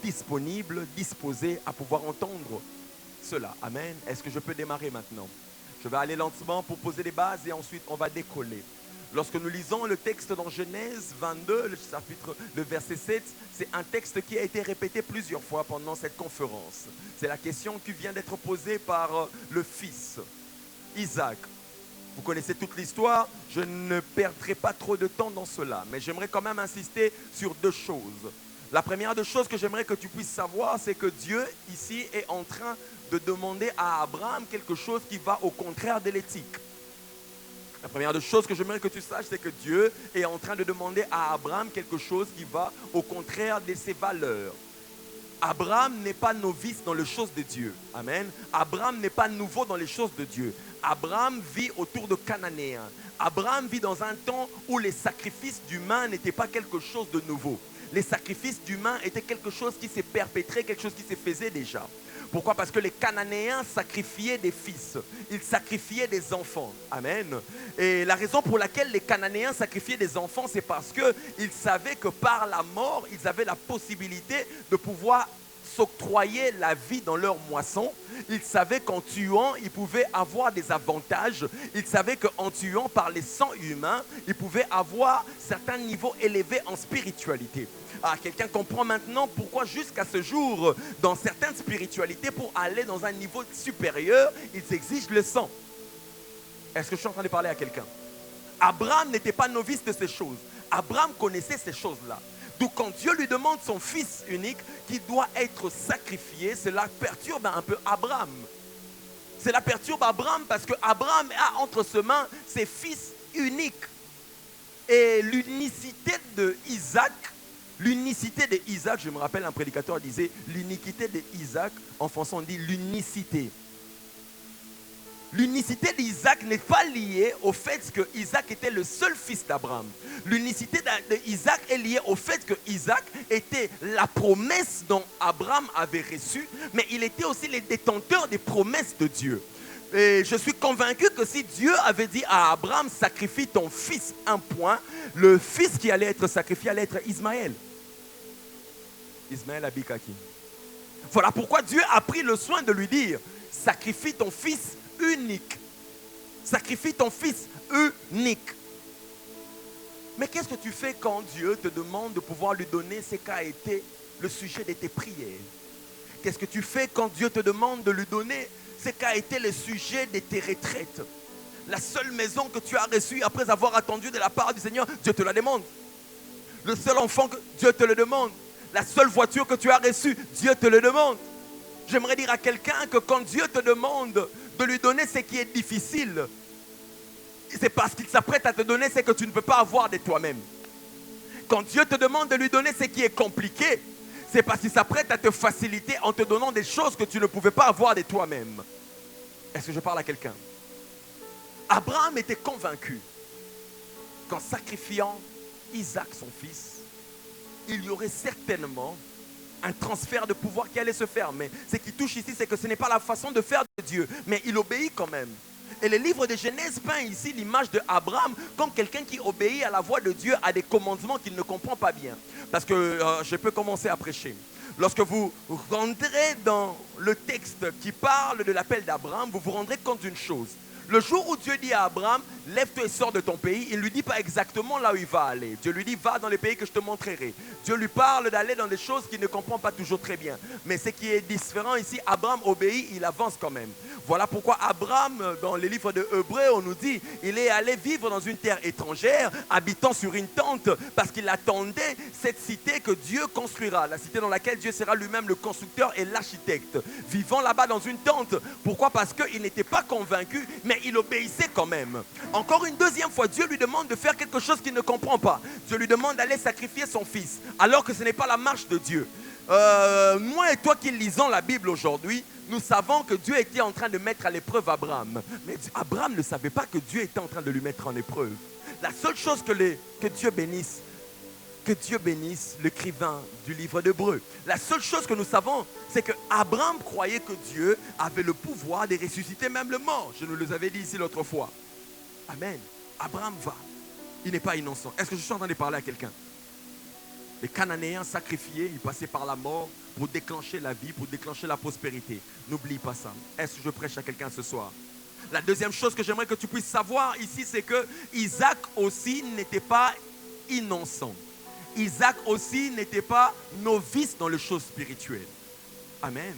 disponible, disposé à pouvoir entendre cela. Amen. Est-ce que je peux démarrer maintenant? Je vais aller lentement pour poser les bases et ensuite on va décoller. Lorsque nous lisons le texte dans Genèse 22, le verset 7, c'est un texte qui a été répété plusieurs fois pendant cette conférence. C'est la question qui vient d'être posée par le fils, Isaac. Vous connaissez toute l'histoire, je ne perdrai pas trop de temps dans cela, mais j'aimerais quand même insister sur deux choses. La première des choses que j'aimerais que tu puisses savoir, c'est que Dieu ici est en train de demander à Abraham quelque chose qui va au contraire de l'éthique. La première des choses que j'aimerais que tu saches, c'est que Dieu est en train de demander à Abraham quelque chose qui va au contraire de ses valeurs. Abraham n'est pas novice dans les choses de Dieu. Amen. Abraham n'est pas nouveau dans les choses de Dieu. Abraham vit autour de Cananéens. Abraham vit dans un temps où les sacrifices d'humains n'étaient pas quelque chose de nouveau. Les sacrifices d'humains étaient quelque chose qui s'est perpétré, quelque chose qui se faisait déjà. Pourquoi? Parce que les Cananéens sacrifiaient des fils. Ils sacrifiaient des enfants. Amen. Et la raison pour laquelle les Cananéens sacrifiaient des enfants, c'est parce qu'ils savaient que par la mort, ils avaient la possibilité de pouvoir s'octroyer la vie dans leur moisson. Ils savaient qu'en tuant, ils pouvaient avoir des avantages. Ils savaient qu'en tuant par les sangs humains, ils pouvaient avoir certains niveaux élevés en spiritualité. Ah, quelqu'un comprend maintenant pourquoi jusqu'à ce jour, dans certaines spiritualités, pour aller dans un niveau supérieur, ils exigent le sang. Est-ce que je suis en train de parler à quelqu'un? Abraham n'était pas novice de ces choses. Abraham connaissait ces choses-là. Donc quand Dieu lui demande son fils unique qui doit être sacrifié, cela perturbe un peu Abraham. Cela perturbe Abraham parce que Abraham a entre ses mains ses fils uniques. Et l'unicité de Isaac, je me rappelle un prédicateur disait l'uniquité de Isaac, en français on dit l'unicité. L'unicité d'Isaac n'est pas liée au fait que Isaac était le seul fils d'Abraham. L'unicité d'Isaac est liée au fait que Isaac était la promesse dont Abraham avait reçue, mais il était aussi le détenteur des promesses de Dieu. Et je suis convaincu que si Dieu avait dit à Abraham, sacrifie ton fils, un point, le fils qui allait être sacrifié allait être Ismaël. Ismaël Abikaki. Voilà pourquoi Dieu a pris le soin de lui dire, sacrifie ton fils unique. Sacrifie ton fils unique. Mais qu'est-ce que tu fais quand Dieu te demande de pouvoir lui donner ce qu'a été le sujet de tes prières? Qu'est-ce que tu fais quand Dieu te demande de lui donner ce qu'a été le sujet de tes retraites? La seule maison que tu as reçue après avoir attendu de la part du Seigneur, Dieu te la demande. Le seul enfant, que Dieu te le demande. La seule voiture que tu as reçue, Dieu te le demande. J'aimerais dire à quelqu'un que quand Dieu te demande de lui donner ce qui est difficile, c'est parce qu'il s'apprête à te donner ce que tu ne peux pas avoir de toi-même. Quand Dieu te demande de lui donner ce qui est compliqué, c'est parce qu'il s'apprête à te faciliter en te donnant des choses que tu ne pouvais pas avoir de toi-même. Est-ce que je parle à quelqu'un? Abraham était convaincu qu'en sacrifiant Isaac, son fils, il y aurait certainement un transfert de pouvoir qui allait se faire. Mais ce qui touche ici, c'est que ce n'est pas la façon de faire de Dieu, mais il obéit quand même. Et le livre de Genèse peint ici l'image de Abraham comme quelqu'un qui obéit à la voix de Dieu, à des commandements qu'il ne comprend pas bien. Parce que je peux commencer à prêcher. Lorsque vous rentrez dans le texte qui parle de l'appel d'Abraham, vous vous rendrez compte d'une chose. Le jour où Dieu dit à Abraham, lève-toi et sors de ton pays, il ne lui dit pas exactement là où il va aller. Dieu lui dit, va dans les pays que je te montrerai. Dieu lui parle d'aller dans des choses qu'il ne comprend pas toujours très bien. Mais ce qui est différent ici, Abraham obéit, il avance quand même. Voilà pourquoi Abraham, dans les livres de Hébreux, on nous dit, il est allé vivre dans une terre étrangère, habitant sur une tente, parce qu'il attendait cette cité que Dieu construira, la cité dans laquelle Dieu sera lui-même le constructeur et l'architecte. Vivant là-bas dans une tente. Pourquoi? Parce qu'il n'était pas convaincu, mais il obéissait quand même. Encore une deuxième fois, Dieu lui demande de faire quelque chose qu'il ne comprend pas. Dieu lui demande d'aller sacrifier son fils, alors que ce n'est pas la marche de Dieu. Moi et toi qui lisons la Bible aujourd'hui, nous savons que Dieu était en train de mettre à l'épreuve Abraham. Mais Abraham ne savait pas que Dieu était en train de lui mettre en épreuve. La seule chose que Dieu bénisse l'écrivain du livre d'Hébreux. La seule chose que nous savons, c'est que Abraham croyait que Dieu avait le pouvoir de ressusciter même le mort. Je nous les avais dit ici l'autre fois. Amen. Abraham va. Il n'est pas innocent. Est-ce que je suis en train de parler à quelqu'un? Les Cananéens sacrifiés, ils passaient par la mort pour déclencher la vie, pour déclencher la prospérité. N'oublie pas ça. Est-ce que je prêche à quelqu'un ce soir? La deuxième chose que j'aimerais que tu puisses savoir ici, c'est que Isaac aussi n'était pas innocent. Isaac aussi n'était pas novice dans les choses spirituelles. Amen.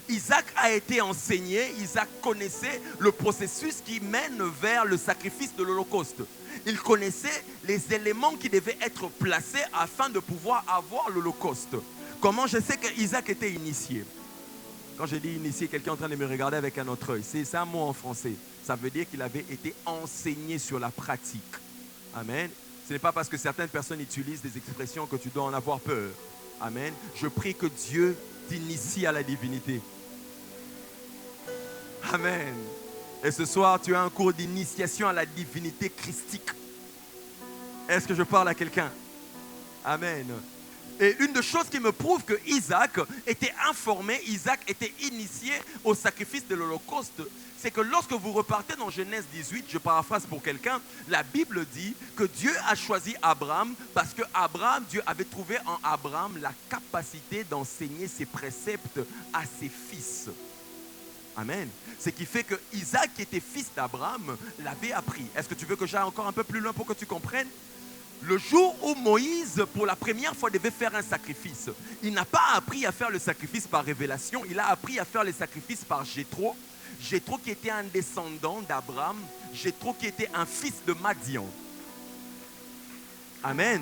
Isaac a été enseigné, Isaac connaissait le processus qui mène vers le sacrifice de l'Holocauste. Il connaissait les éléments qui devaient être placés afin de pouvoir avoir l'Holocauste. Comment je sais qu'Isaac était initié? Quand je dis initié, quelqu'un est en train de me regarder avec un autre œil. C'est un mot en français. Ça veut dire qu'il avait été enseigné sur la pratique. Amen. Ce n'est pas parce que certaines personnes utilisent des expressions que tu dois en avoir peur. Amen. Je prie que Dieu t'initie à la divinité. Amen. Et ce soir, tu as un cours d'initiation à la divinité christique. Est-ce que je parle à quelqu'un? Amen. Et une des choses qui me prouve que Isaac était informé, Isaac était initié au sacrifice de l'Holocauste, c'est que lorsque vous repartez dans Genèse 18, je paraphrase pour quelqu'un, la Bible dit que Dieu a choisi Abraham parce que Dieu avait trouvé en Abraham la capacité d'enseigner ses préceptes à ses fils. Amen. Ce qui fait que Isaac, qui était fils d'Abraham, l'avait appris. Est-ce que tu veux que j'aille encore un peu plus loin pour que tu comprennes? Le jour où Moïse, pour la première fois, devait faire un sacrifice, il n'a pas appris à faire le sacrifice par révélation, il a appris à faire le sacrifice par Jéthro. Jéthro qui était un descendant d'Abraham, Jéthro qui était un fils de Madian. Amen.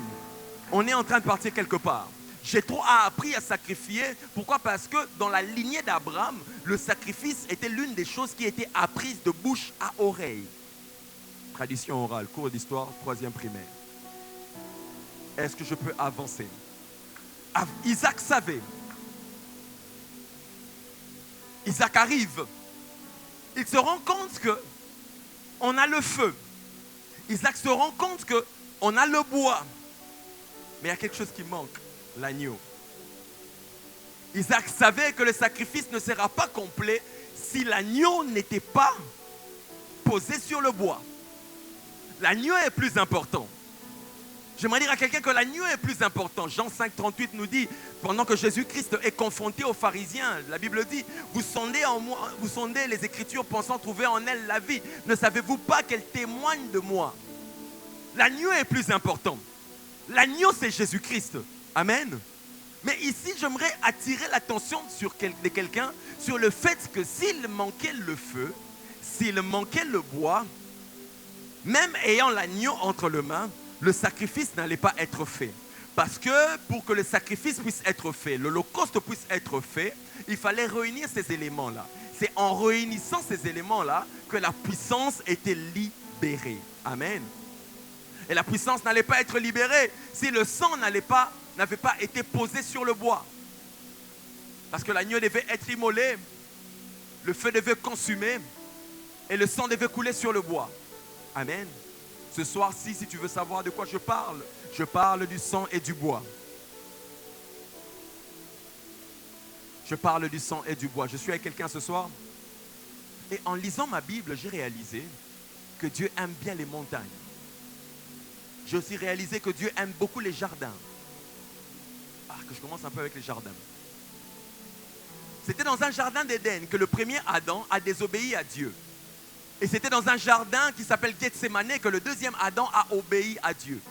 On est en train de partir quelque part. Jéthro a appris à sacrifier. Pourquoi? Parce que dans la lignée d'Abraham, le sacrifice était l'une des choses qui était apprise de bouche à oreille. Tradition orale, cours d'histoire, 3e primaire. Est-ce que je peux avancer? Isaac savait. Isaac arrive. Il se rend compte qu'on a le feu. Isaac se rend compte qu'on a le bois. Mais il y a quelque chose qui manque. L'agneau. Isaac savait que le sacrifice ne sera pas complet si l'agneau n'était pas posé sur le bois. L'agneau est plus important. J'aimerais dire à quelqu'un que l'agneau est plus important. Jean 5, 38 nous dit, pendant que Jésus-Christ est confronté aux pharisiens, la Bible dit, vous sondez en moi, vous sondez les Écritures pensant trouver en elles la vie. Ne savez-vous pas qu'elles témoignent de moi? L'agneau est plus important. L'agneau, c'est Jésus-Christ. Amen. Mais ici, j'aimerais attirer l'attention de quelqu'un sur le fait que s'il manquait le feu, s'il manquait le bois, même ayant l'agneau entre les mains, le sacrifice n'allait pas être fait. Parce que pour que le sacrifice puisse être fait, l'holocauste puisse être fait, il fallait réunir ces éléments-là. C'est en réunissant ces éléments-là que la puissance était libérée. Amen. Et la puissance n'allait pas être libérée si le sang n'avait pas été posé sur le bois. Parce que l'agneau devait être immolé, le feu devait consumer et le sang devait couler sur le bois. Amen. Ce soir-ci, si tu veux savoir de quoi je parle du sang et du bois. Je parle du sang et du bois. Je suis avec quelqu'un ce soir. Et en lisant ma Bible, j'ai réalisé que Dieu aime bien les montagnes. J'ai aussi réalisé que Dieu aime beaucoup les jardins. Que je commence un peu avec les jardins. C'était dans un jardin d'Éden que le premier Adam a désobéi à Dieu. Et c'était dans un jardin qui s'appelle Gethsemane que le deuxième Adam a obéi à Dieu.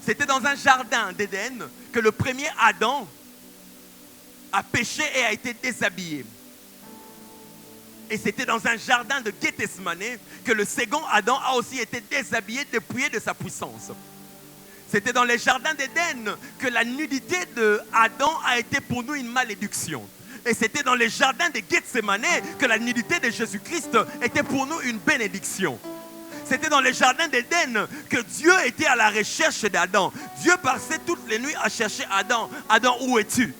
C'était dans un jardin d'Éden que le premier Adam a péché et a été déshabillé. Et c'était dans un jardin de Gethsemane que le second Adam a aussi été déshabillé, dépouillé de sa puissance. C'était dans les jardins d'Éden que la nudité d'Adam a été pour nous une malédiction. Et c'était dans les jardins de Gethsemane que la nudité de Jésus-Christ était pour nous une bénédiction. C'était dans les jardins d'Éden que Dieu était à la recherche d'Adam. Dieu passait toutes les nuits à chercher Adam. Adam, où es-tu?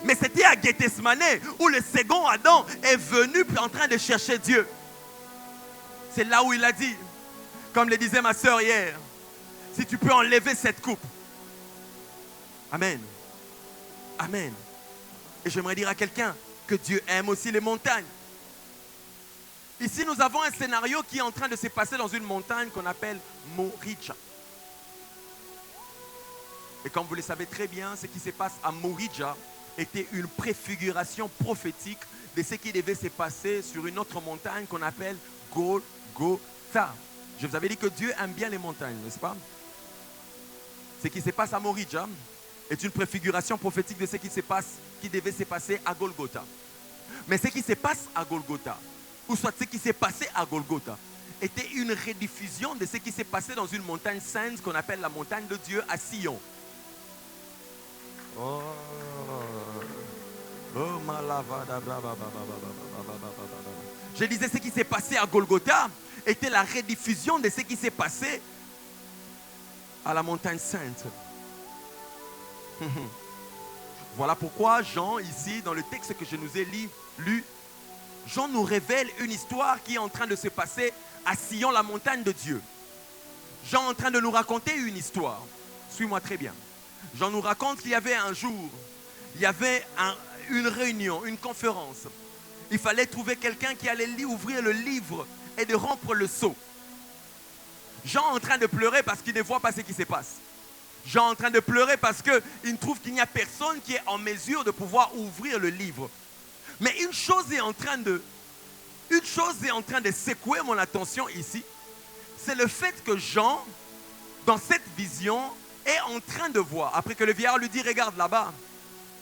Mais c'était à Gethsemane où le second Adam est venu en train de chercher Dieu. C'est là où il a dit, comme le disait ma soeur hier, si tu peux enlever cette coupe. Amen. Amen. Et j'aimerais dire à quelqu'un que Dieu aime aussi les montagnes. Ici, nous avons un scénario qui est en train de se passer dans une montagne qu'on appelle Moriah. Et comme vous le savez très bien, ce qui se passe à Moriah était une préfiguration prophétique de ce qui devait se passer sur une autre montagne qu'on appelle Golgotha. Je vous avais dit que Dieu aime bien les montagnes, n'est-ce pas? Ce qui se passe à Moriah est une préfiguration prophétique de ce qui devait se passer à Golgotha. Mais ce qui se passe à Golgotha, ou soit ce qui s'est passé à Golgotha, était une rediffusion de ce qui s'est passé dans une montagne sainte qu'on appelle la montagne de Dieu à Sion. Je disais, ce qui s'est passé à Golgotha était la rediffusion de ce qui s'est passé à la montagne sainte. Voilà pourquoi Jean, ici, dans le texte que je nous ai lu, Jean nous révèle une histoire qui est en train de se passer à Sion, la montagne de Dieu. Jean est en train de nous raconter une histoire. Suis-moi très bien. Jean nous raconte qu'il y avait un jour, il y avait une réunion, une conférence. Il fallait trouver quelqu'un qui allait ouvrir le livre et de rompre le sceau. Jean est en train de pleurer parce qu'il ne voit pas ce qui se passe. Jean est en train de pleurer parce qu'il trouve qu'il n'y a personne qui est en mesure de pouvoir ouvrir le livre. Mais une chose est en train de secouer mon attention ici. C'est le fait que Jean, dans cette vision, est en train de voir. Après que le vieillard lui dit, regarde là-bas,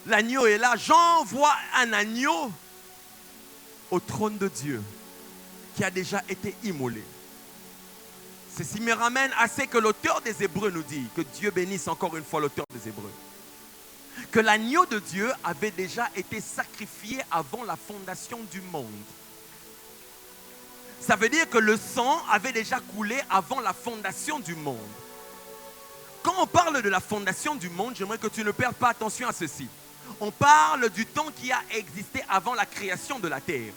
l'agneau est là. Jean voit un agneau au trône de Dieu qui a déjà été immolé. Ceci me ramène à ce que l'auteur des Hébreux nous dit, que Dieu bénisse encore une fois l'auteur des Hébreux, que l'agneau de Dieu avait déjà été sacrifié avant la fondation du monde. Ça veut dire que le sang avait déjà coulé avant la fondation du monde. Quand on parle de la fondation du monde, j'aimerais que tu ne perdes pas attention à ceci. On parle du temps qui a existé avant la création de la terre.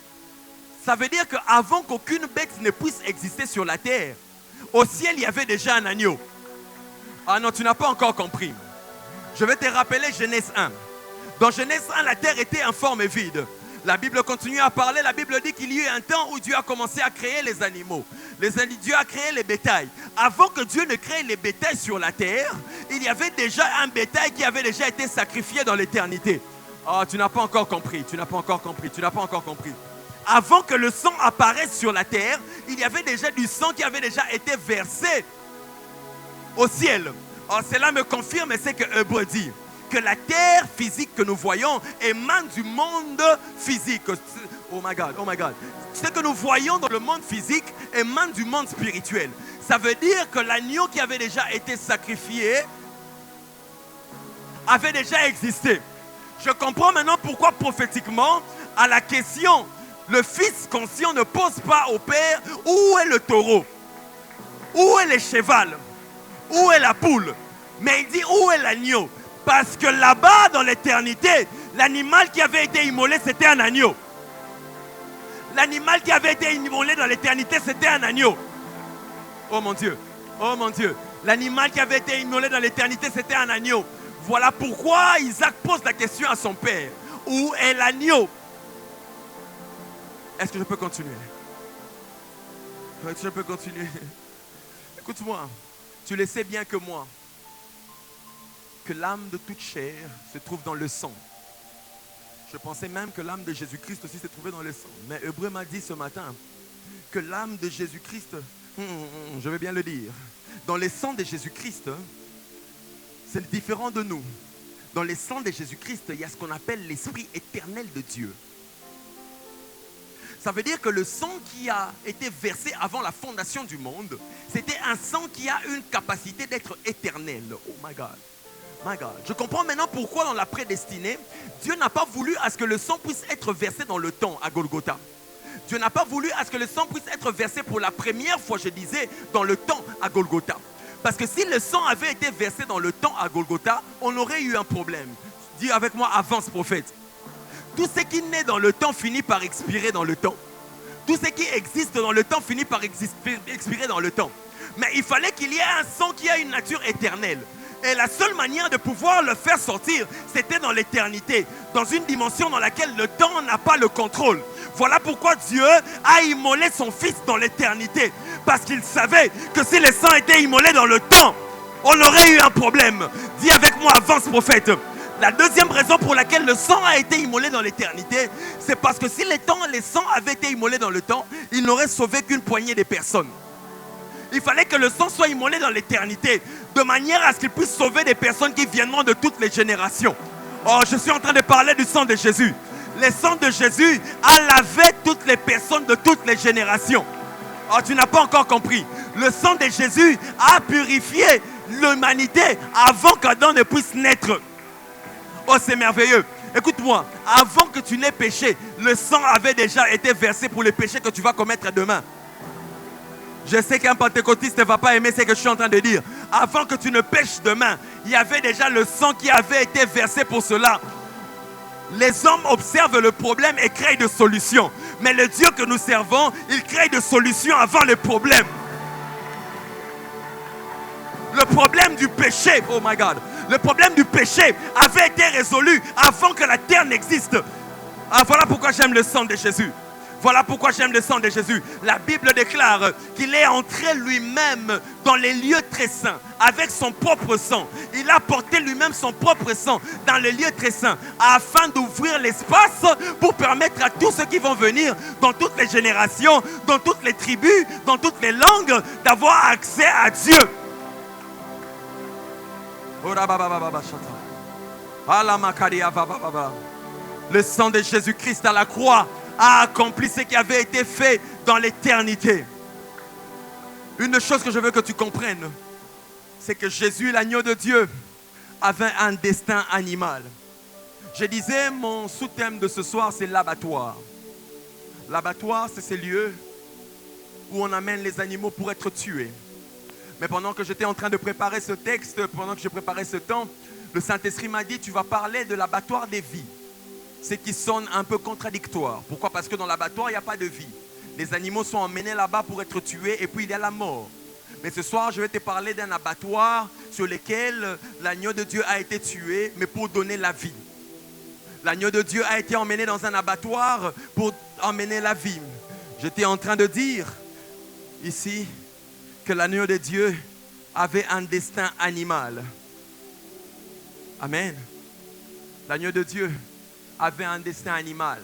Ça veut dire qu'avant qu'aucune bête ne puisse exister sur la terre, au ciel, il y avait déjà un agneau. Ah non, tu n'as pas encore compris. Je vais te rappeler Genèse 1. Dans Genèse 1, la terre était informe et vide. La Bible continue à parler. La Bible dit qu'il y a eu un temps où Dieu a commencé à créer les animaux. Dieu a créé les bétails. Avant que Dieu ne crée les bétails sur la terre, il y avait déjà un bétail qui avait déjà été sacrifié dans l'éternité. Oh, tu n'as pas encore compris, tu n'as pas encore compris, tu n'as pas encore compris. Avant que le sang apparaisse sur la terre, il y avait déjà du sang qui avait déjà été versé au ciel. Oh, cela me confirme ce que Hébreu dit, que la terre physique que nous voyons émane du monde physique. Oh my God, oh my God. Ce que nous voyons dans le monde physique émane du monde spirituel. Ça veut dire que l'agneau qui avait déjà été sacrifié avait déjà existé. Je comprends maintenant pourquoi prophétiquement, à la question, le Fils conscient ne pose pas au Père où est le taureau, où est le cheval, où est la poule, mais il dit où est l'agneau. Parce que là-bas dans l'éternité, l'animal qui avait été immolé, c'était un agneau. L'animal qui avait été immolé dans l'éternité, c'était un agneau. Oh mon Dieu, oh mon Dieu. L'animal qui avait été immolé dans l'éternité, c'était un agneau. Voilà pourquoi Isaac pose la question à son père. Où est l'agneau? Est-ce que je peux continuer? Est-ce que je peux continuer? Écoute-moi, tu le sais bien que moi, que l'âme de toute chair se trouve dans le sang. Je pensais même que l'âme de Jésus-Christ aussi se trouvait dans le sang. Mais Hébreu m'a dit ce matin que l'âme de Jésus-Christ, je vais bien le dire, dans le sang de Jésus-Christ, c'est différent de nous. Dans le sang de Jésus-Christ, il y a ce qu'on appelle l'esprit éternel de Dieu. Ça veut dire que le sang qui a été versé avant la fondation du monde, c'était un sang qui a une capacité d'être éternel. Oh my God. My God. Je comprends maintenant pourquoi dans la prédestinée, Dieu n'a pas voulu à ce que le sang puisse être versé dans le temps à Golgotha. Dieu n'a pas voulu à ce que le sang puisse être versé pour la première fois, je disais, dans le temps à Golgotha. Parce que si le sang avait été versé dans le temps à Golgotha, on aurait eu un problème. Dis avec moi, avance prophète. Tout ce qui naît dans le temps finit par expirer dans le temps. Tout ce qui existe dans le temps finit par expirer dans le temps. Mais il fallait qu'il y ait un sang qui a une nature éternelle. Et la seule manière de pouvoir le faire sortir, c'était dans l'éternité, dans une dimension dans laquelle le temps n'a pas le contrôle. Voilà pourquoi Dieu a immolé son Fils dans l'éternité. Parce qu'il savait que si le sang était immolé dans le temps, on aurait eu un problème. Dis avec moi, avance prophète. La deuxième raison pour laquelle le sang a été immolé dans l'éternité, c'est parce que si le sang avait été immolé dans le temps, il n'aurait sauvé qu'une poignée de personnes. Il fallait que le sang soit immolé dans l'éternité, de manière à ce qu'il puisse sauver des personnes qui viendront de toutes les générations. Oh, je suis en train de parler du sang de Jésus. Le sang de Jésus a lavé toutes les personnes de toutes les générations. Oh, tu n'as pas encore compris. Le sang de Jésus a purifié l'humanité avant qu'Adam ne puisse naître. Oh, c'est merveilleux. Écoute-moi, avant que tu n'aies péché, le sang avait déjà été versé pour les péchés que tu vas commettre demain. Je sais qu'un pentecôtiste ne va pas aimer ce que je suis en train de dire. Avant que tu ne pêches demain, il y avait déjà le sang qui avait été versé pour cela. Les hommes observent le problème et créent des solutions. Mais le Dieu que nous servons, il crée des solutions avant le problème. Le problème du péché, oh my God, le problème du péché avait été résolu avant que la terre n'existe. Ah, voilà pourquoi j'aime le sang de Jésus. Voilà pourquoi j'aime le sang de Jésus. La Bible déclare qu'il est entré lui-même dans les lieux très saints avec son propre sang. Il a porté lui-même son propre sang dans les lieux très saints afin d'ouvrir l'espace pour permettre à tous ceux qui vont venir dans toutes les générations, dans toutes les tribus, dans toutes les langues d'avoir accès à Dieu. Le sang de Jésus-Christ à la croix a accompli ce qui avait été fait dans l'éternité. Une chose que je veux que tu comprennes, c'est que Jésus, l'agneau de Dieu, avait un destin animal. Je disais, mon sous-thème de ce soir, c'est l'abattoir. L'abattoir, c'est ces lieux où on amène les animaux pour être tués. Mais pendant que j'étais en train de préparer ce texte, pendant que je préparais ce temps, le Saint-Esprit m'a dit, tu vas parler de l'abattoir des vies. Ce qui sonne un peu contradictoire. Pourquoi? Parce que dans l'abattoir, il n'y a pas de vie. Les animaux sont emmenés là-bas pour être tués et puis il y a la mort. Mais ce soir, je vais te parler d'un abattoir sur lequel l'agneau de Dieu a été tué, mais pour donner la vie. L'agneau de Dieu a été emmené dans un abattoir pour emmener la vie. J'étais en train de dire ici que l'agneau de Dieu avait un destin animal. Amen. L'agneau de Dieu avait un destin animal.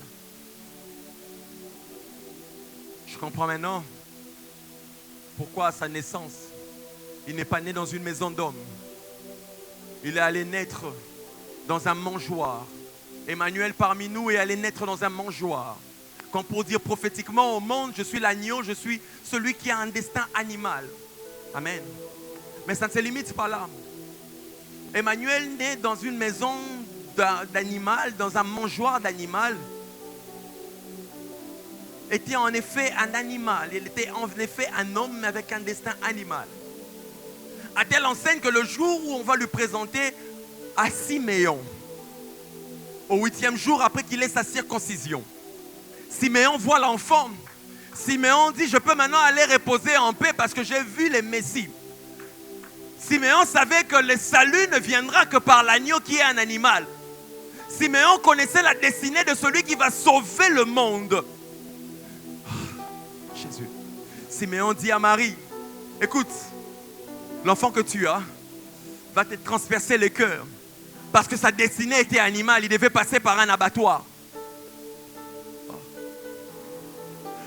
Je comprends maintenant pourquoi à sa naissance, il n'est pas né dans une maison d'hommes. Il est allé naître dans un mangeoire. Emmanuel parmi nous est allé naître dans un mangeoire. Comme pour dire prophétiquement au monde, je suis l'agneau, je suis celui qui a un destin animal. Amen. Mais ça ne se limite pas là. Emmanuel naît dans une maison d'animal, dans un mangeoire d'animal, était en effet un animal. Il était en effet un homme mais avec un destin animal. À telle enseigne que le jour où on va lui présenter à Siméon, au 8e jour après qu'il ait sa circoncision, Siméon voit l'enfant. Siméon dit, je peux maintenant aller reposer en paix parce que j'ai vu les Messies. Siméon savait que le salut ne viendra que par l'agneau qui est un animal. Siméon connaissait la destinée de celui qui va sauver le monde. Oh, Jésus. Siméon dit à Marie, écoute, l'enfant que tu as va te transpercer le cœur. Parce que sa destinée était animale, il devait passer par un abattoir.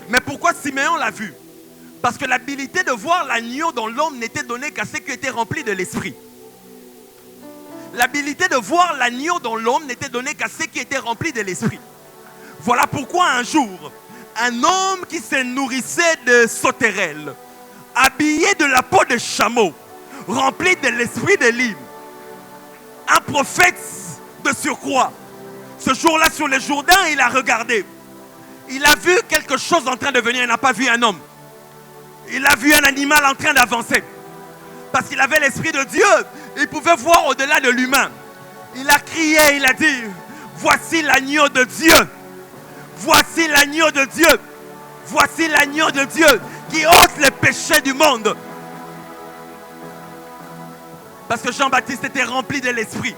Mais pourquoi Siméon l'a vu? Parce que l'habilité de voir l'agneau dans l'homme n'était donnée qu'à ceux qui étaient remplis de l'esprit. L'habilité de voir l'agneau dans l'homme n'était donnée qu'à ceux qui étaient remplis de l'esprit. Voilà pourquoi un jour, un homme qui se nourrissait de sauterelles, habillé de la peau de chameau, rempli de l'esprit d'Élie, un prophète de surcroît, ce jour-là sur le Jourdain, il a regardé. Il a vu quelque chose en train de venir. Il n'a pas vu un homme. Il a vu un animal en train d'avancer. Parce qu'il avait l'esprit de Dieu. Il pouvait voir au-delà de l'humain. Il a crié, il a dit, voici l'agneau de Dieu. Voici l'agneau de Dieu. Voici l'agneau de Dieu qui ôte les péchés du monde. Parce que Jean-Baptiste était rempli de l'esprit.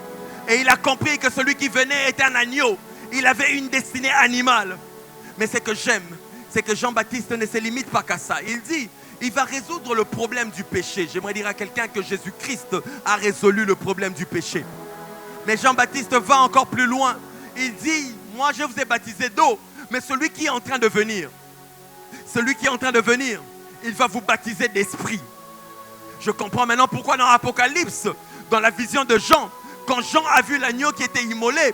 Et il a compris que celui qui venait était un agneau. Il avait une destinée animale. Mais ce que j'aime, c'est que Jean-Baptiste ne se limite pas qu'à ça. Il dit, il va résoudre le problème du péché. J'aimerais dire à quelqu'un que Jésus-Christ a résolu le problème du péché. Mais Jean-Baptiste va encore plus loin. Il dit, moi je vous ai baptisé d'eau, mais celui qui est en train de venir, il va vous baptiser d'esprit. Je comprends maintenant pourquoi dans l'Apocalypse, dans la vision de Jean, quand Jean a vu l'agneau qui était immolé,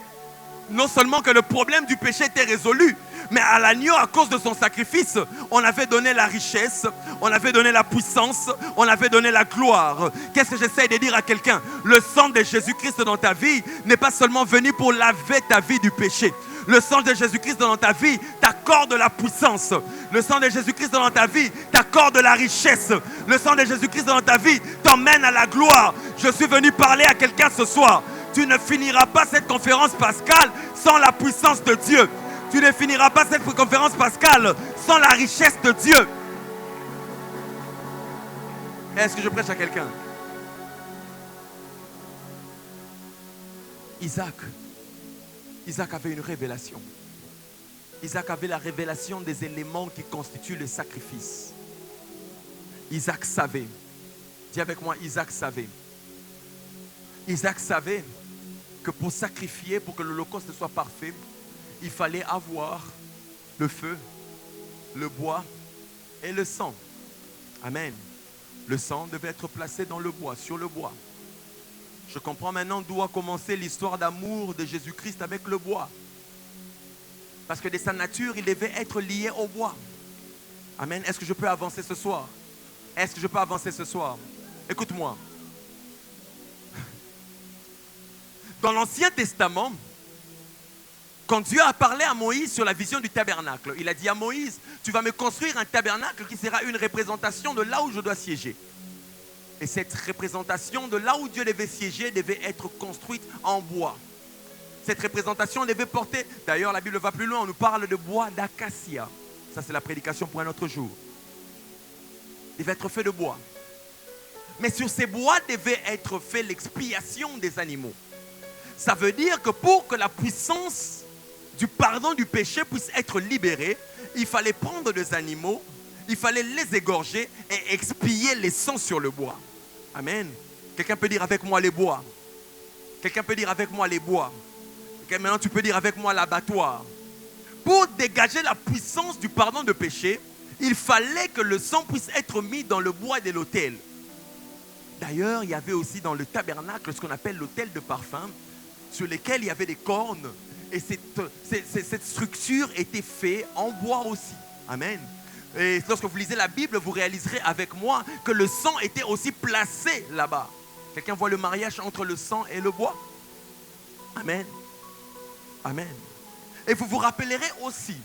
non seulement que le problème du péché était résolu, mais à l'agneau, à cause de son sacrifice, on avait donné la richesse, on avait donné la puissance, on avait donné la gloire. Qu'est-ce que j'essaie de dire à quelqu'un? Le sang de Jésus-Christ dans ta vie n'est pas seulement venu pour laver ta vie du péché. Le sang de Jésus-Christ dans ta vie t'accorde la puissance. Le sang de Jésus-Christ dans ta vie t'accorde la richesse. Le sang de Jésus-Christ dans ta vie t'emmène à la gloire. Je suis venu parler à quelqu'un ce soir. Tu ne finiras pas cette conférence pascale sans la puissance de Dieu. Tu ne finiras pas cette conférence pascale sans la richesse de Dieu. Est-ce que je prêche à quelqu'un? Isaac avait une révélation. Isaac avait la révélation des éléments qui constituent le sacrifice. Isaac savait. Dis avec moi, Isaac savait. Isaac savait que pour sacrifier, pour que l'holocauste soit parfait, il fallait avoir le feu, le bois et le sang. Amen. Le sang devait être placé dans le bois, sur le bois. Je comprends maintenant d'où a commencé l'histoire d'amour de Jésus-Christ avec le bois. Parce que de sa nature, il devait être lié au bois. Amen. Est-ce que je peux avancer ce soir? Est-ce que je peux avancer ce soir? Écoute-moi. Dans l'Ancien Testament, quand Dieu a parlé à Moïse sur la vision du tabernacle, il a dit à Moïse, tu vas me construire un tabernacle qui sera une représentation de là où je dois siéger. Et cette représentation de là où Dieu devait siéger devait être construite en bois. Cette représentation devait porter, d'ailleurs la Bible va plus loin, on nous parle de bois d'acacia. Ça c'est la prédication pour un autre jour. Il devait être fait de bois. Mais sur ces bois devait être fait l'expiation des animaux. Ça veut dire que pour que la puissance du pardon du péché puisse être libérée, il fallait prendre des animaux il fallait les égorger et expier les sangs sur le bois. Amen. Quelqu'un peut dire avec moi les bois. Quelqu'un peut dire avec moi les bois. Maintenant tu peux dire avec moi l'abattoir. Pour dégager la puissance du pardon de péché, il fallait que le sang puisse être mis dans le bois de l'autel. D'ailleurs, il y avait aussi dans le tabernacle ce qu'on appelle l'autel de parfum, sur lequel il y avait des cornes. Et cette structure était faite en bois aussi. Amen. Et lorsque vous lisez la Bible, vous réaliserez avec moi que le sang était aussi placé là-bas. Quelqu'un voit le mariage entre le sang et le bois? Amen. Amen. Et vous vous rappellerez aussi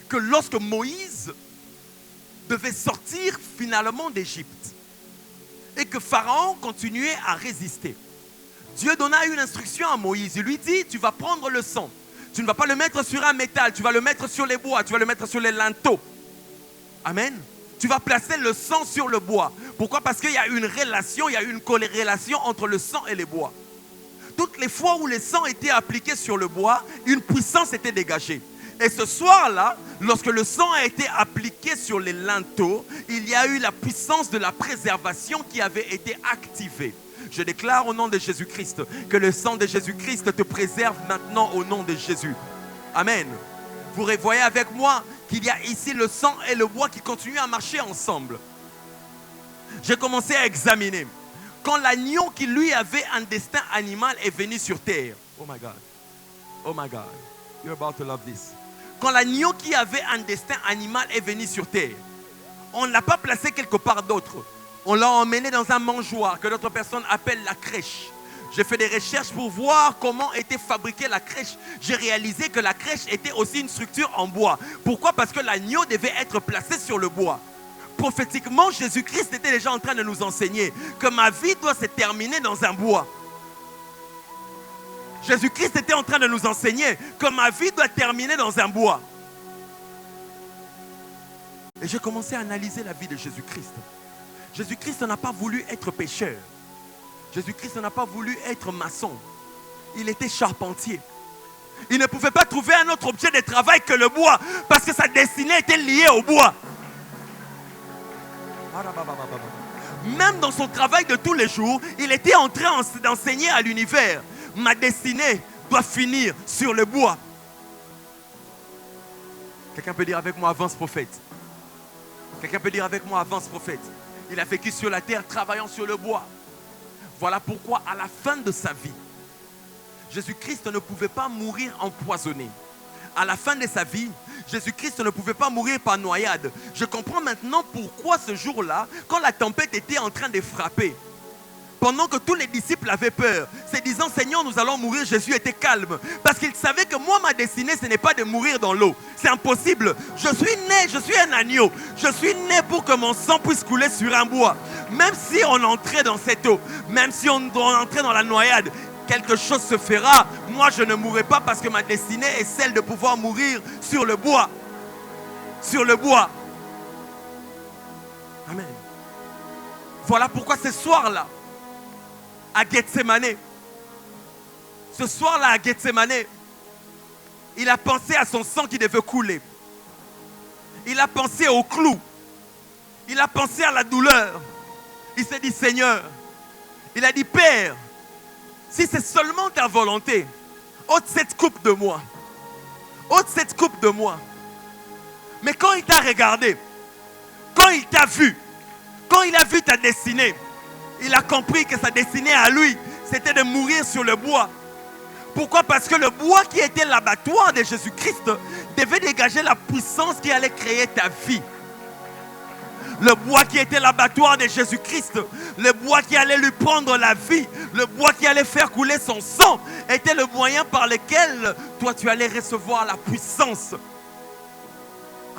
que lorsque Moïse devait sortir finalement d'Égypte et que Pharaon continuait à résister, Dieu donna une instruction à Moïse. Il lui dit, tu vas prendre le sang. Tu ne vas pas le mettre sur un métal, tu vas le mettre sur les bois, tu vas le mettre sur les linteaux. Amen. Tu vas placer le sang sur le bois. Pourquoi? Parce qu'il y a une relation, il y a une corrélation entre le sang et les bois. Toutes les fois où le sang était appliqué sur le bois, une puissance était dégagée. Et ce soir-là, lorsque le sang a été appliqué sur les linteaux, il y a eu la puissance de la préservation qui avait été activée. Je déclare au nom de Jésus-Christ que le sang de Jésus-Christ te préserve maintenant au nom de Jésus. Amen. Vous voyez avec moi qu'il y a ici le sang et le bois qui continuent à marcher ensemble. J'ai commencé à examiner. Quand l'agneau qui lui avait un destin animal est venu sur terre. Oh my God. Oh my God. You're about to love this. Quand l'agneau qui avait un destin animal est venu sur terre, on ne l'a pas placé quelque part d'autre. On l'a emmené dans un mangeoire que d'autres personnes appellent la crèche. J'ai fait des recherches pour voir comment était fabriquée la crèche. J'ai réalisé que la crèche était aussi une structure en bois. Pourquoi? Parce que l'agneau devait être placé sur le bois. Prophétiquement, Jésus-Christ était déjà en train de nous enseigner que ma vie doit se terminer dans un bois. Jésus-Christ était en train de nous enseigner que ma vie doit terminer dans un bois. Et j'ai commencé à analyser la vie de Jésus-Christ. Jésus-Christ n'a pas voulu être pécheur. Jésus-Christ n'a pas voulu être maçon. Il était charpentier. Il ne pouvait pas trouver un autre objet de travail que le bois parce que sa destinée était liée au bois. Même dans son travail de tous les jours, il était en train d'enseigner à l'univers. Ma destinée doit finir sur le bois. Quelqu'un peut dire avec moi, avance prophète. Quelqu'un peut dire avec moi, avance prophète. Il a vécu sur la terre travaillant sur le bois. Voilà pourquoi à la fin de sa vie, Jésus-Christ ne pouvait pas mourir empoisonné. À la fin de sa vie, Jésus-Christ ne pouvait pas mourir par noyade. Je comprends maintenant pourquoi ce jour-là, quand la tempête était en train de frapper, pendant que tous les disciples avaient peur, se disant Seigneur, nous allons mourir, Jésus était calme. Parce qu'il savait que moi, ma destinée, ce n'est pas de mourir dans l'eau. C'est impossible. Je suis né, je suis un agneau. Je suis né pour que mon sang puisse couler sur un bois. Même si on entrait dans cette eau, même si on entrait dans la noyade, quelque chose se fera. Moi, je ne mourrai pas parce que ma destinée est celle de pouvoir mourir sur le bois. Sur le bois. Amen. Voilà pourquoi ce soir-là, à Gethsemane, ce soir-là à Gethsemane, il a pensé à son sang qui devait couler. Il a pensé au clou. Il a pensé à la douleur. Il s'est dit Seigneur, il a dit Père, si c'est seulement ta volonté, ôte cette coupe de moi. Ôte cette coupe de moi. Mais quand il t'a regardé, quand il t'a vu, quand il a vu ta destinée, il a compris que sa destinée à lui, c'était de mourir sur le bois. Pourquoi? Parce que le bois qui était l'abattoir de Jésus-Christ devait dégager la puissance qui allait créer ta vie. Le bois qui était l'abattoir de Jésus-Christ, le bois qui allait lui prendre la vie, le bois qui allait faire couler son sang, était le moyen par lequel toi tu allais recevoir la puissance.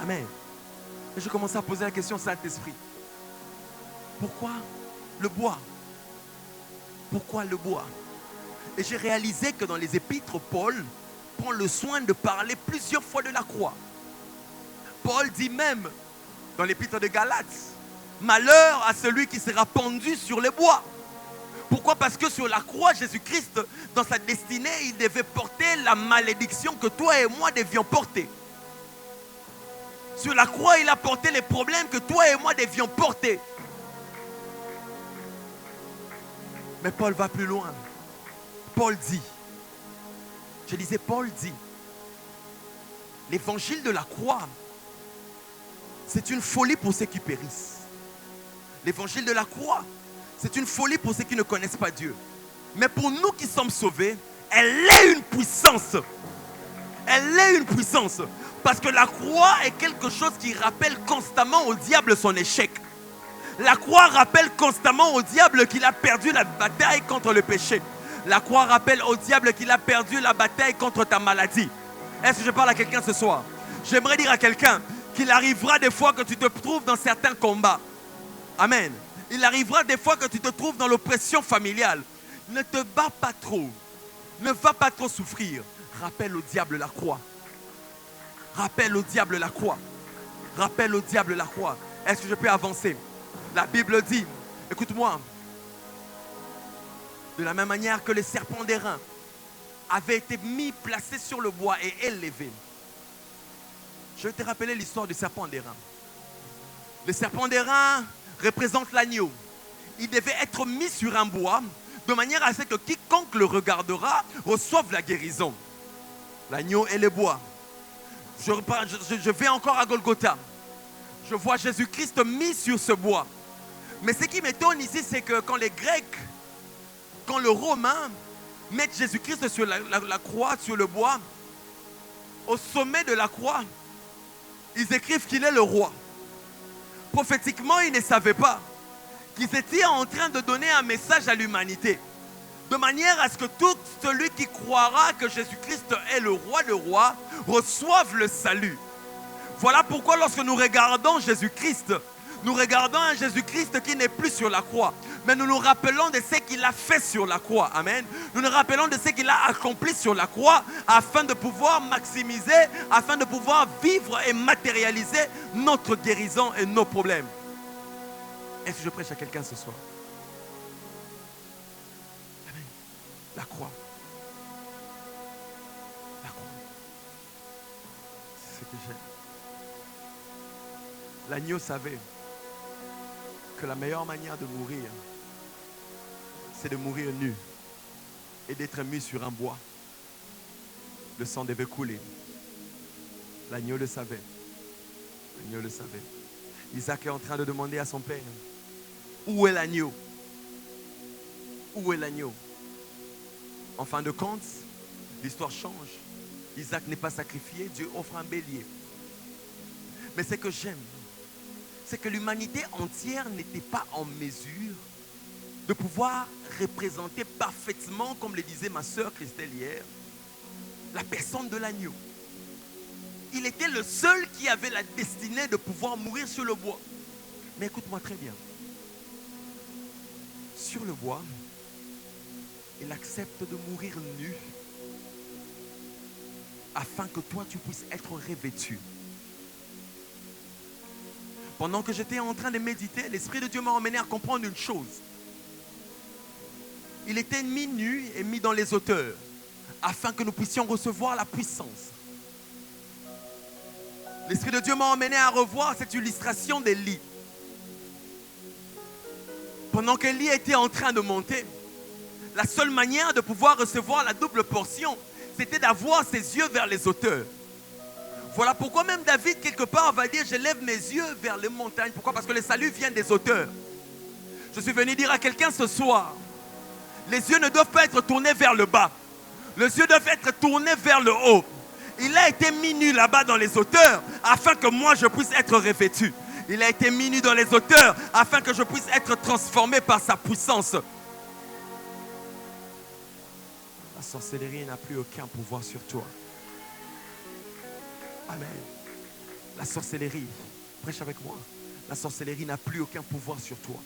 Amen. Et je commençais à poser la question, Saint-Esprit. Pourquoi le bois? Pourquoi le bois? Et j'ai réalisé que dans les épîtres, Paul prend le soin de parler plusieurs fois de la croix. Paul dit même dans l'épître de Galates, malheur à celui qui sera pendu sur les bois. Pourquoi? Parce que sur la croix, Jésus-Christ, dans sa destinée, il devait porter la malédiction que toi et moi devions porter. Sur la croix, il a porté les problèmes que toi et moi devions porter. Mais Paul va plus loin. Paul dit, je disais, Paul dit, l'évangile de la croix, c'est une folie pour ceux qui périssent. L'évangile de la croix, c'est une folie pour ceux qui ne connaissent pas Dieu. Mais pour nous qui sommes sauvés, elle est une puissance. Elle est une puissance. Parce que la croix est quelque chose qui rappelle constamment au diable son échec. La croix rappelle constamment au diable qu'il a perdu la bataille contre le péché. La croix rappelle au diable qu'il a perdu la bataille contre ta maladie. Est-ce que je parle à quelqu'un ce soir? J'aimerais dire à quelqu'un qu'il arrivera des fois que tu te trouves dans certains combats. Amen. Il arrivera des fois que tu te trouves dans l'oppression familiale. Ne te bats pas trop. Ne va pas trop souffrir. Rappelle au diable la croix. Rappelle au diable la croix. Rappelle au diable la croix. Est-ce que je peux avancer? La Bible dit, écoute-moi, de la même manière que les serpents d'airain avaient été placés sur le bois et élevés. Je vais te rappeler l'histoire du serpent d'airain. Le serpent d'airain représente l'agneau. Il devait être mis sur un bois de manière à ce que quiconque le regardera reçoive la guérison. L'agneau et le bois. Je vais encore à Golgotha. Je vois Jésus-Christ mis sur ce bois. Mais ce qui m'étonne ici, c'est que quand les Grecs, quand les Romains mettent Jésus-Christ sur la croix, sur le bois, au sommet de la croix, ils écrivent qu'il est le roi. Prophétiquement, ils ne savaient pas qu'ils étaient en train de donner un message à l'humanité. De manière à ce que tout celui qui croira que Jésus-Christ est le roi de rois reçoive le salut. Voilà pourquoi lorsque nous regardons Jésus-Christ, nous regardons un Jésus-Christ qui n'est plus sur la croix. Mais nous nous rappelons de ce qu'il a fait sur la croix. Amen. Nous nous rappelons de ce qu'il a accompli sur la croix afin de pouvoir maximiser, afin de pouvoir vivre et matérialiser notre guérison et nos problèmes. Est-ce que je prêche à quelqu'un ce soir? Amen. La croix. La croix. C'est ce que j'aime. L'agneau savait que la meilleure manière de mourir, c'est de mourir nu et d'être mis sur un bois. Le sang devait couler. L'agneau le savait. L'agneau le savait. Isaac est en train de demander à son père, où est l'agneau? Où est l'agneau? En fin de compte, l'histoire change. Isaac n'est pas sacrifié, Dieu offre un bélier. Mais ce que j'aime, c'est que l'humanité entière n'était pas en mesure de pouvoir représenter parfaitement, comme le disait ma sœur Christelle hier, la personne de l'agneau. Il était le seul qui avait la destinée de pouvoir mourir sur le bois. Mais écoute-moi très bien. Sur le bois, il accepte de mourir nu afin que toi tu puisses être revêtu. Pendant que j'étais en train de méditer, l'Esprit de Dieu m'a emmené à comprendre une chose. Il était mis nu et mis dans les hauteurs afin que nous puissions recevoir la puissance. L'Esprit de Dieu m'a emmené à revoir cette illustration d'Élie. Pendant qu'Élie était en train de monter, la seule manière de pouvoir recevoir la double portion, c'était d'avoir ses yeux vers les hauteurs. Voilà pourquoi même David, quelque part, va dire, je lève mes yeux vers les montagnes. Pourquoi? Parce que le salut vient des hauteurs. Je suis venu dire à quelqu'un ce soir, les yeux ne doivent pas être tournés vers le bas. Les yeux doivent être tournés vers le haut. Il a été mis nu là-bas dans les hauteurs afin que moi je puisse être revêtu. Il a été mis nu dans les hauteurs afin que je puisse être transformé par sa puissance. La sorcellerie n'a plus aucun pouvoir sur toi. Amen. La sorcellerie, prêche avec moi. La sorcellerie n'a plus aucun pouvoir sur toi.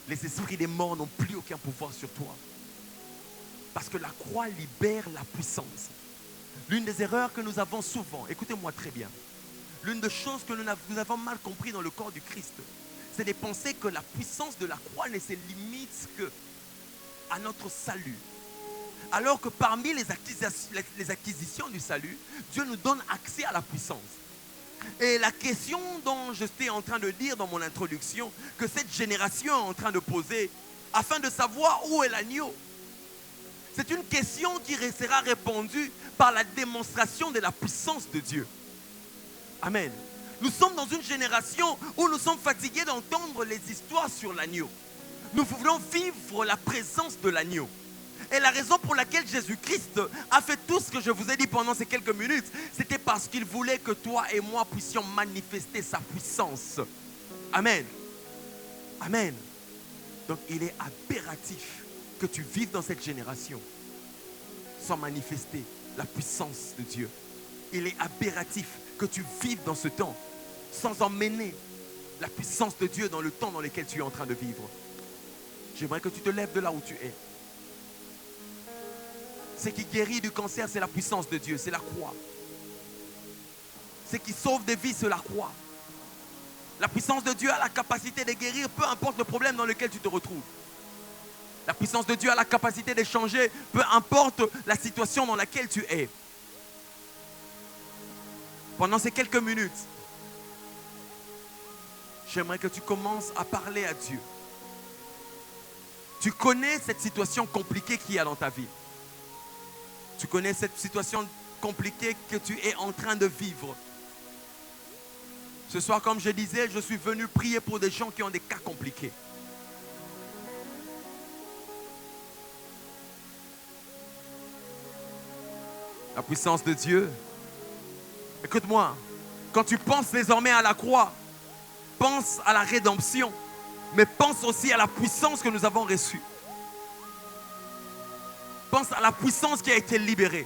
Les esprits des morts n'ont plus aucun pouvoir sur toi. Parce que la croix libère la puissance. L'une des erreurs que nous avons souvent, écoutez-moi très bien, l'une des choses que nous avons mal compris dans le corps du Christ, c'est de penser que la puissance de la croix ne se limite qu'à notre salut. Alors que parmi les acquisitions du salut, Dieu nous donne accès à la puissance. Et la question dont je suis en train de dire dans mon introduction, que cette génération est en train de poser, afin de savoir où est l'agneau, c'est une question qui sera répondue par la démonstration de la puissance de Dieu. Amen. Nous sommes dans une génération où nous sommes fatigués d'entendre les histoires sur l'agneau. Nous voulons vivre la présence de l'agneau. Et la raison pour laquelle Jésus-Christ a fait tout ce que je vous ai dit pendant ces quelques minutes, c'était parce qu'il voulait que toi et moi puissions manifester sa puissance. Amen. Amen. Donc il est impératif que tu vives dans cette génération sans manifester la puissance de Dieu. Il est impératif que tu vives dans ce temps sans emmener la puissance de Dieu dans le temps dans lequel tu es en train de vivre. J'aimerais que tu te lèves de là où tu es. Ce qui guérit du cancer, c'est la puissance de Dieu, c'est la croix. Ce qui sauve des vies, c'est la croix. La puissance de Dieu a la capacité de guérir, peu importe le problème dans lequel tu te retrouves. La puissance de Dieu a la capacité de changer, peu importe la situation dans laquelle tu es. Pendant ces quelques minutes, j'aimerais que tu commences à parler à Dieu. Tu connais cette situation compliquée qu'il y a dans ta vie. Tu connais cette situation compliquée que tu es en train de vivre. Ce soir, comme je disais, je suis venu prier pour des gens qui ont des cas compliqués. La puissance de Dieu. Écoute-moi, quand tu penses désormais à la croix, pense à la rédemption, mais pense aussi à la puissance que nous avons reçue. Pense à la puissance qui a été libérée.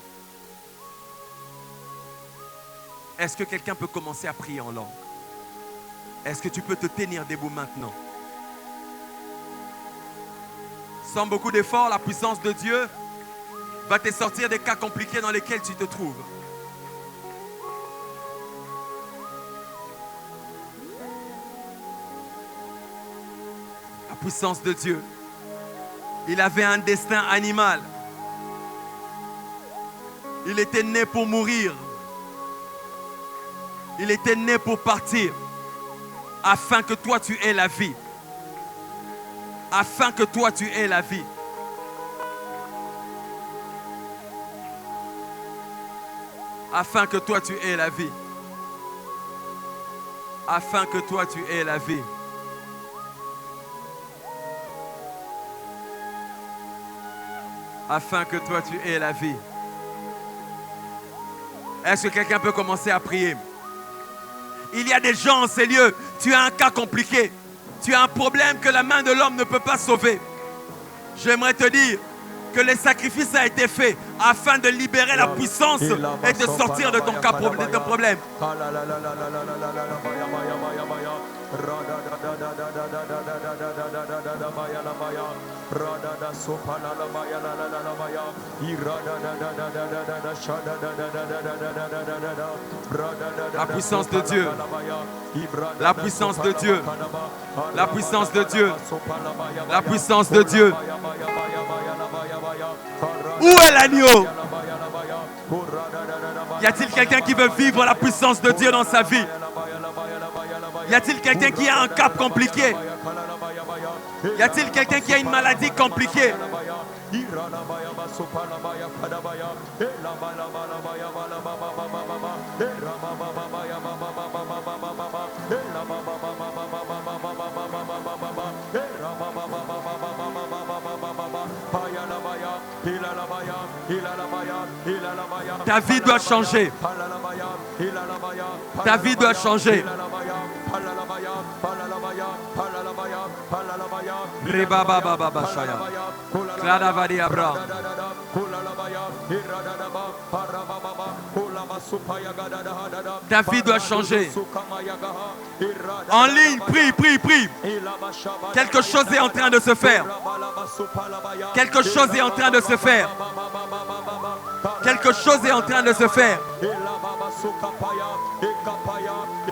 Est-ce que quelqu'un peut commencer à prier en langue? Est-ce que tu peux te tenir debout maintenant? Sans beaucoup d'efforts, la puissance de Dieu va te sortir des cas compliqués dans lesquels tu te trouves. La puissance de Dieu. Il avait un destin animal. Il était né pour mourir. Il était né pour partir. Afin que toi tu aies la vie. Afin que toi tu aies la vie. Afin que toi tu aies la vie. Afin que toi tu aies la vie. Afin que toi tu aies la vie. Est-ce que quelqu'un peut commencer à prier? Il y a des gens en ces lieux, tu as un cas compliqué. Tu as un problème que la main de l'homme ne peut pas sauver. J'aimerais te dire que le sacrifice a été fait afin de libérer la puissance et de sortir de ton cas de ton problème. La puissance de Dieu. La puissance de Dieu. La puissance de Dieu. La puissance de Dieu. Où est l'agneau? Y a-t-il quelqu'un qui veut vivre la puissance de Dieu dans sa vie? Y a-t-il quelqu'un qui a un cas compliqué? Y a-t-il quelqu'un qui a une maladie compliquée? Ta vie doit changer. Ta vie doit changer. Ta vie doit changer. En ligne, prie. Quelque chose est en train de se faire. Quelque chose est en train de se faire. Quelque chose est en train de se faire.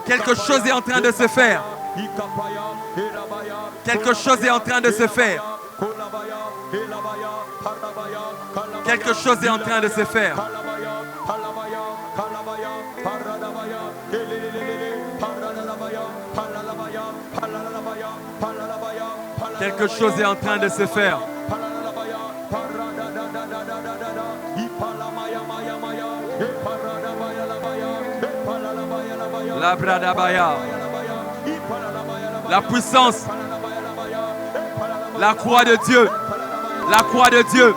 Quelque chose est en train de se faire. Quelque chose est en train de se faire. Quelque chose est en train de se faire. Quelque chose est en train de se faire. La bradabaya. La puissance. La croix de Dieu. La croix de Dieu.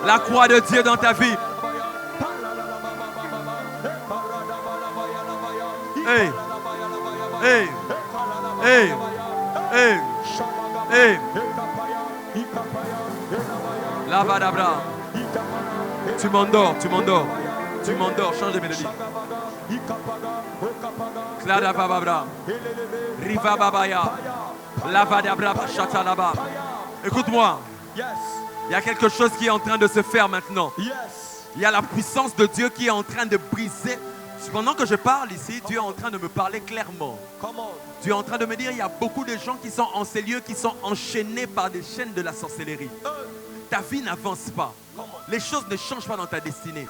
La croix de Dieu dans ta vie. Hey. Hey. Hey. Hey. Hey. La badabra. Tu m'endors, tu m'endors. Tu m'endors, change de mélodie. Klada bababra. Riva babaya. La badabra chata là-bas. Écoute-moi. Il y a quelque chose qui est en train de se faire maintenant. Il y a la puissance de Dieu qui est en train de briser. Pendant que je parle ici, Dieu est en train de me parler clairement. Dieu est en train de me dire, il y a beaucoup de gens qui sont en ces lieux, qui sont enchaînés par des chaînes de la sorcellerie. Ta vie n'avance pas. Les choses ne changent pas dans ta destinée.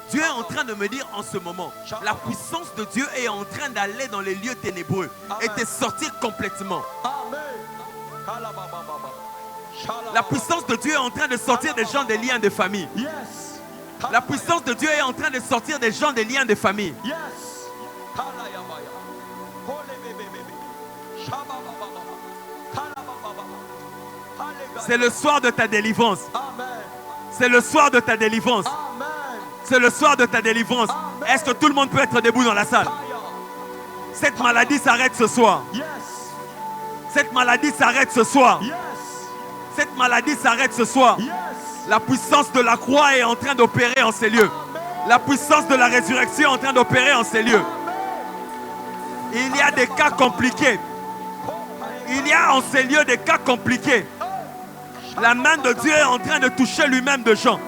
Dieu est en train de me dire en ce moment, la puissance de Dieu est en train d'aller dans les lieux ténébreux et de sortir complètement. La puissance de Dieu est en train de sortir des gens des liens de famille. La puissance de Dieu est en train de sortir des gens des liens de famille. C'est le soir de ta délivrance. C'est le soir de ta délivrance. C'est le soir de ta délivrance. Est-ce que tout le monde peut être debout dans la salle? Cette maladie s'arrête ce soir. Cette maladie s'arrête ce soir. Cette maladie s'arrête ce soir. La puissance de la croix est en train d'opérer en ces lieux. La puissance de la résurrection est en train d'opérer en ces lieux. Il y a des cas compliqués. Il y a en ces lieux des cas compliqués. La main de Dieu est en train de toucher lui-même de gens.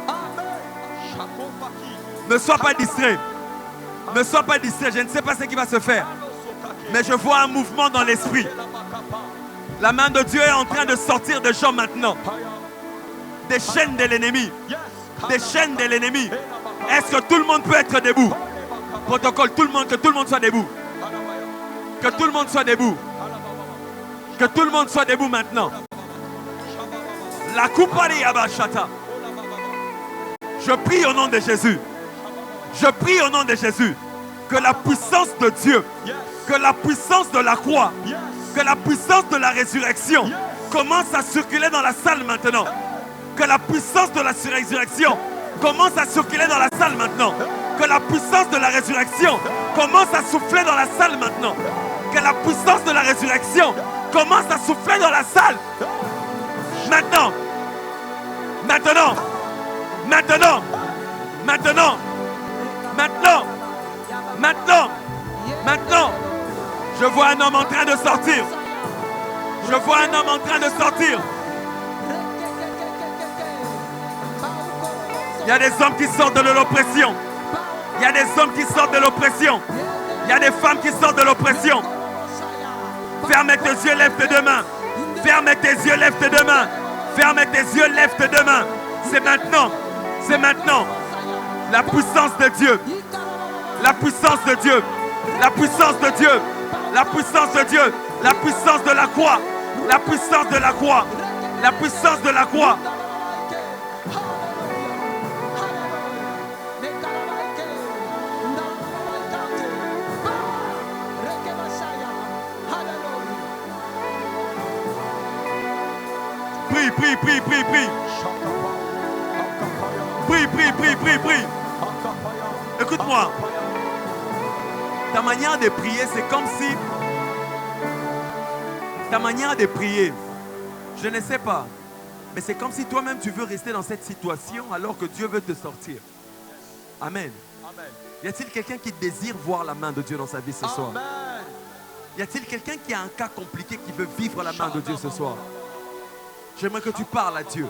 Ne sois pas distrait. Ne sois pas distrait. Je ne sais pas ce qui va se faire. Mais je vois un mouvement dans l'esprit. La main de Dieu est en train de sortir de gens maintenant. Des chaînes de l'ennemi. Des chaînes de l'ennemi. Est-ce que tout le monde peut être debout? Protocole, tout le monde, que tout le monde soit debout. Que tout le monde soit debout. Que tout le monde soit debout maintenant. La Kupari Abashata. Je prie au nom de Jésus. Je prie au nom de Jésus que la puissance de Dieu, que la puissance de la croix, que la puissance de la résurrection commence à circuler dans la salle maintenant. Que la puissance de la résurrection commence à circuler dans la salle maintenant. Que la puissance de la résurrection commence à souffler dans la salle maintenant. Que la puissance de la résurrection commence à souffler dans la salle. Maintenant. Maintenant. Maintenant. Maintenant. Maintenant. Maintenant. Maintenant. Je vois un homme en train de sortir. Je vois un homme en train de sortir. Il y a des hommes qui sortent de l'oppression. Il y a des hommes qui sortent de l'oppression. Il y a des femmes qui sortent de l'oppression. Ferme tes yeux, lève tes deux mains. Ferme tes yeux, lève tes deux mains. Ferme tes yeux, lève tes deux mains. C'est maintenant. C'est maintenant. La puissance de Dieu. La puissance de Dieu. La puissance de Dieu. La puissance de Dieu. La puissance de la croix. La puissance de la croix. La puissance de la croix. Prie, prie, prie, prie, prie. Prie, prie, prie, prie, prie. Écoute-moi. Ta manière de prier, c'est comme si... Ta manière de prier, je ne sais pas. Mais c'est comme si toi-même tu veux rester dans cette situation alors que Dieu veut te sortir. Amen. Y a-t-il quelqu'un qui désire voir la main de Dieu dans sa vie ce soir? Y a-t-il quelqu'un qui a un cas compliqué qui veut vivre la main de Dieu ce soir? J'aimerais que tu parles à Dieu.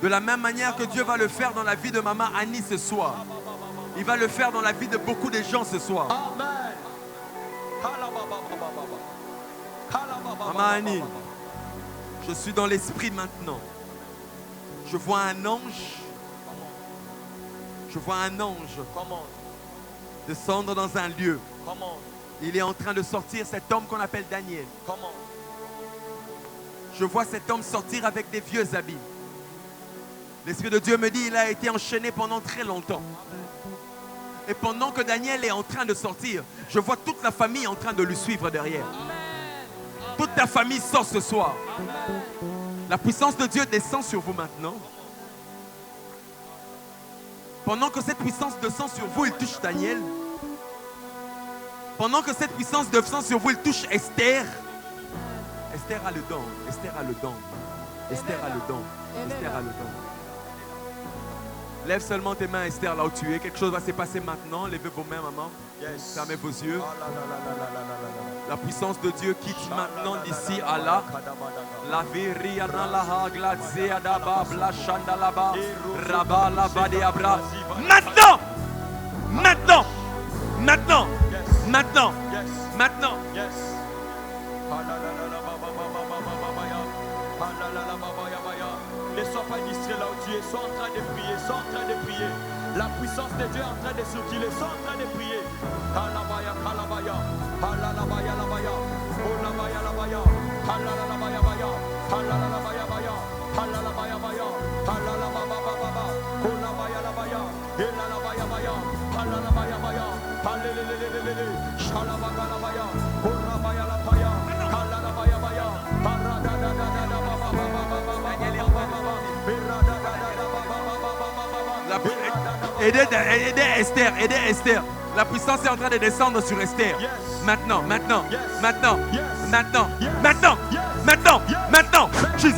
De la même manière que Dieu va le faire dans la vie de maman Annie ce soir. Il va le faire dans la vie de beaucoup de gens ce soir. Maman Annie, je suis dans l'esprit maintenant. Je vois un ange. Je vois un ange descendre dans un lieu. Il est en train de sortir cet homme qu'on appelle Daniel. Je vois cet homme sortir avec des vieux habits. L'Esprit de Dieu me dit, il a été enchaîné pendant très longtemps. Et pendant que Daniel est en train de sortir, je vois toute la famille en train de le suivre derrière. Toute ta famille sort ce soir. La puissance de Dieu descend sur vous maintenant. Pendant que cette puissance descend sur vous, il touche Daniel. Pendant que cette puissance descend sur vous, il touche Esther. Esther a le don. Esther a le don. Esther a le don. Esther a le don. Lève seulement tes mains, Esther, là où tu es. Quelque chose va se passer maintenant. Levez vos mains, maman. Yes. Fermez vos yeux. La puissance de Dieu quitte maintenant d'ici à là. La viria dans la hagla zeadaba blashanda laba raba laba de abra. Maintenant, maintenant, maintenant, maintenant, maintenant. Ne sois pas distrait là où tu es, sois en train de prier, sois en train de prier. La puissance de Dieu est en train de circuler, sois en train de prier. Kalabaya, kalabaya, halalabaya, labaya, olabaya, labaya, halalabaya, baya, halalabaya, baya, halalabaya, baya, halalababa, olabaya, labaya, elalabaya, baya, halalabaya, baya, halelelelelele, shalabaga, labaya, olabaya, labaya, halalabaya, baya, haradadadadada, baba, baba, baba. Aidez Esther, aidez Esther. La puissance est en train de descendre sur Esther. Maintenant, maintenant, maintenant, maintenant, maintenant, maintenant, maintenant. Jesus,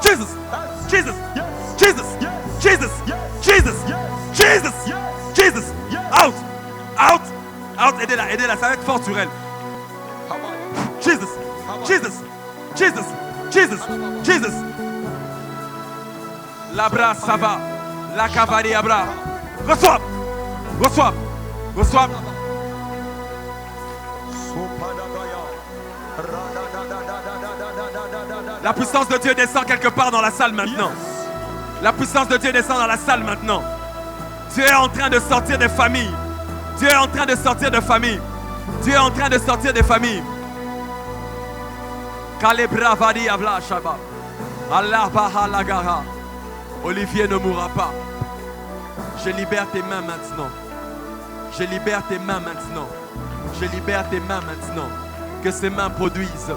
Jesus, Jesus, Jesus, Jesus, Jesus, Jesus, Jesus. Out, out, out. Aidez-la, aidez-la. Ça va être fort sur elle. Jesus, Jesus, Jesus, Jesus, Jesus. L'abra, ça va. La cavalerie abra. Reçois, reçois, reçois. La puissance de Dieu descend quelque part dans la salle maintenant. La puissance de Dieu descend dans la salle maintenant. Dieu est en train de sortir des familles. Dieu est en train de sortir de familles. Dieu est en train de sortir des familles. Kalebravadi abla shaba. Allah bahalagara. Olivier ne mourra pas. Je libère tes mains maintenant. Je libère tes mains maintenant. Je libère tes mains maintenant. Que ces mains produisent.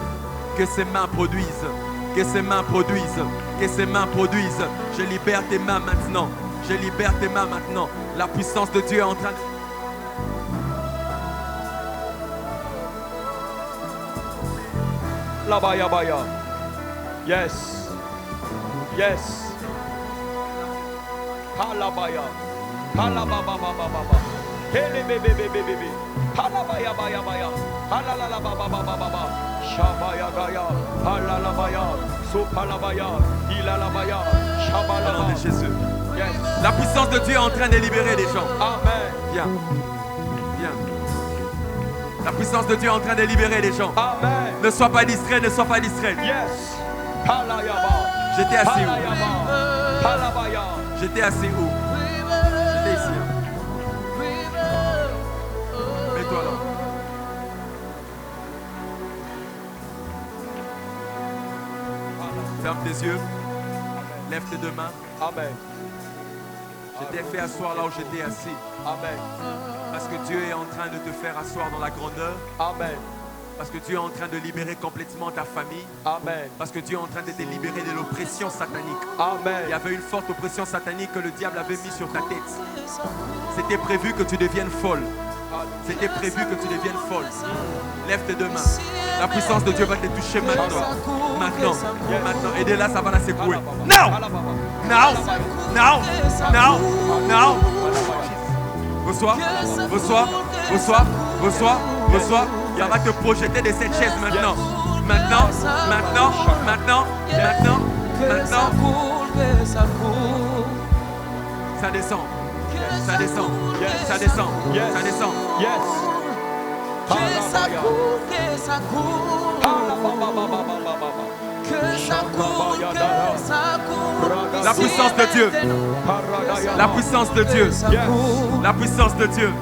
Que ces mains produisent. Que ces mains produisent. Que ces mains produisent. Je libère tes mains maintenant. Je libère tes mains maintenant. La puissance de Dieu est en train de... La baya baya. Yes. Yes. Kalabaya. Kalababa. Hele bebe bebe bebe. Kalabaya baya baya. Halala baba baba baba. Shabaya gaya. Halala baya. Sopalabaya. Ilalabaya. Shabalaba. de Jésus. Yes. La puissance de Dieu est en train de libérer des gens. Amen. Viens. Viens. La puissance de Dieu est en train de libérer des gens. Amen. Ne sois pas distrait, ne sois pas distrait. Yes. Kalayaba. J'étais assis où? Kalayaba. Kalabaya. J'étais assis où? J'étais ici. Mets-toi là. Ferme tes yeux. Lève tes deux mains. Amen. J'étais fait asseoir là où j'étais assis. Amen. Parce que Dieu est en train de te faire asseoir dans la grandeur. Amen. Parce que Dieu est en train de libérer complètement ta famille. Amen. Parce que Dieu est en train de te libérer de l'oppression satanique. Amen. Il y avait une forte oppression satanique que le diable avait mis sur ta tête. C'était prévu que tu deviennes folle. C'était prévu que tu deviennes folle. Lève tes deux mains. La puissance de Dieu va te toucher maintenant. Maintenant. Maintenant. Aidez-la, ça va la secouer. Now! Now! Now! Now! Now! Reçois, reçois, reçois, reçois, reçois. Ça va te projeter de cette chaise maintenant. Maintenant, maintenant, maintenant, maintenant, maintenant. Ça descend. Ça descend. Ça descend. Ça descend. Yes. Que ça coule, que ça coule. Que ça coule, que ça coule. La puissance de Dieu. La puissance de Dieu. La puissance de Dieu.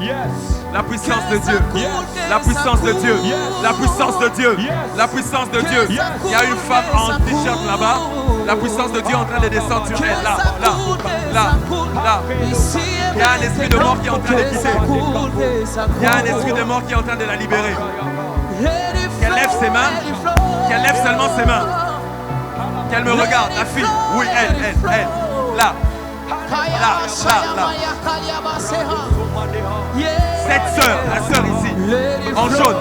La puissance de Dieu. La puissance de Dieu. La puissance de Dieu. La puissance de Dieu. Il y a une femme en t-shirt là-bas. La puissance de Dieu est en train de descendre sur elle. Là, là, là, là. Il y a un esprit de mort qui est en train de quitter. Il y a un esprit de mort qui est en train de la libérer. Qu'elle lève ses mains. Qu'elle lève seulement ses mains. Qu'elle me regarde, la fille. Oui, elle. Là. Là. Cette sœur, la sœur ici, en jaune.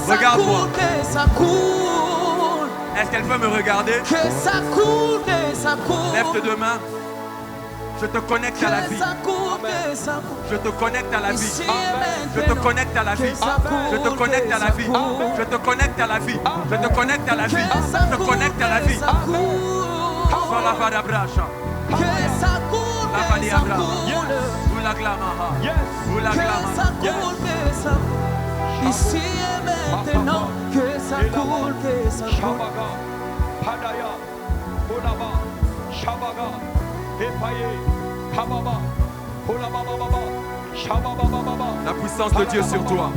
Regarde-moi. Est-ce qu'elle peut me regarder? Lève tes deux mains. Je te connecte à la vie. Je te connecte à la vie. Je te connecte à la vie. Je te connecte à la vie. Je te connecte à la vie. Je te connecte à la vie. Je te connecte à la vie. Ici et maintenant, que ça coule, que ça coule. La puissance de Dieu sur toi.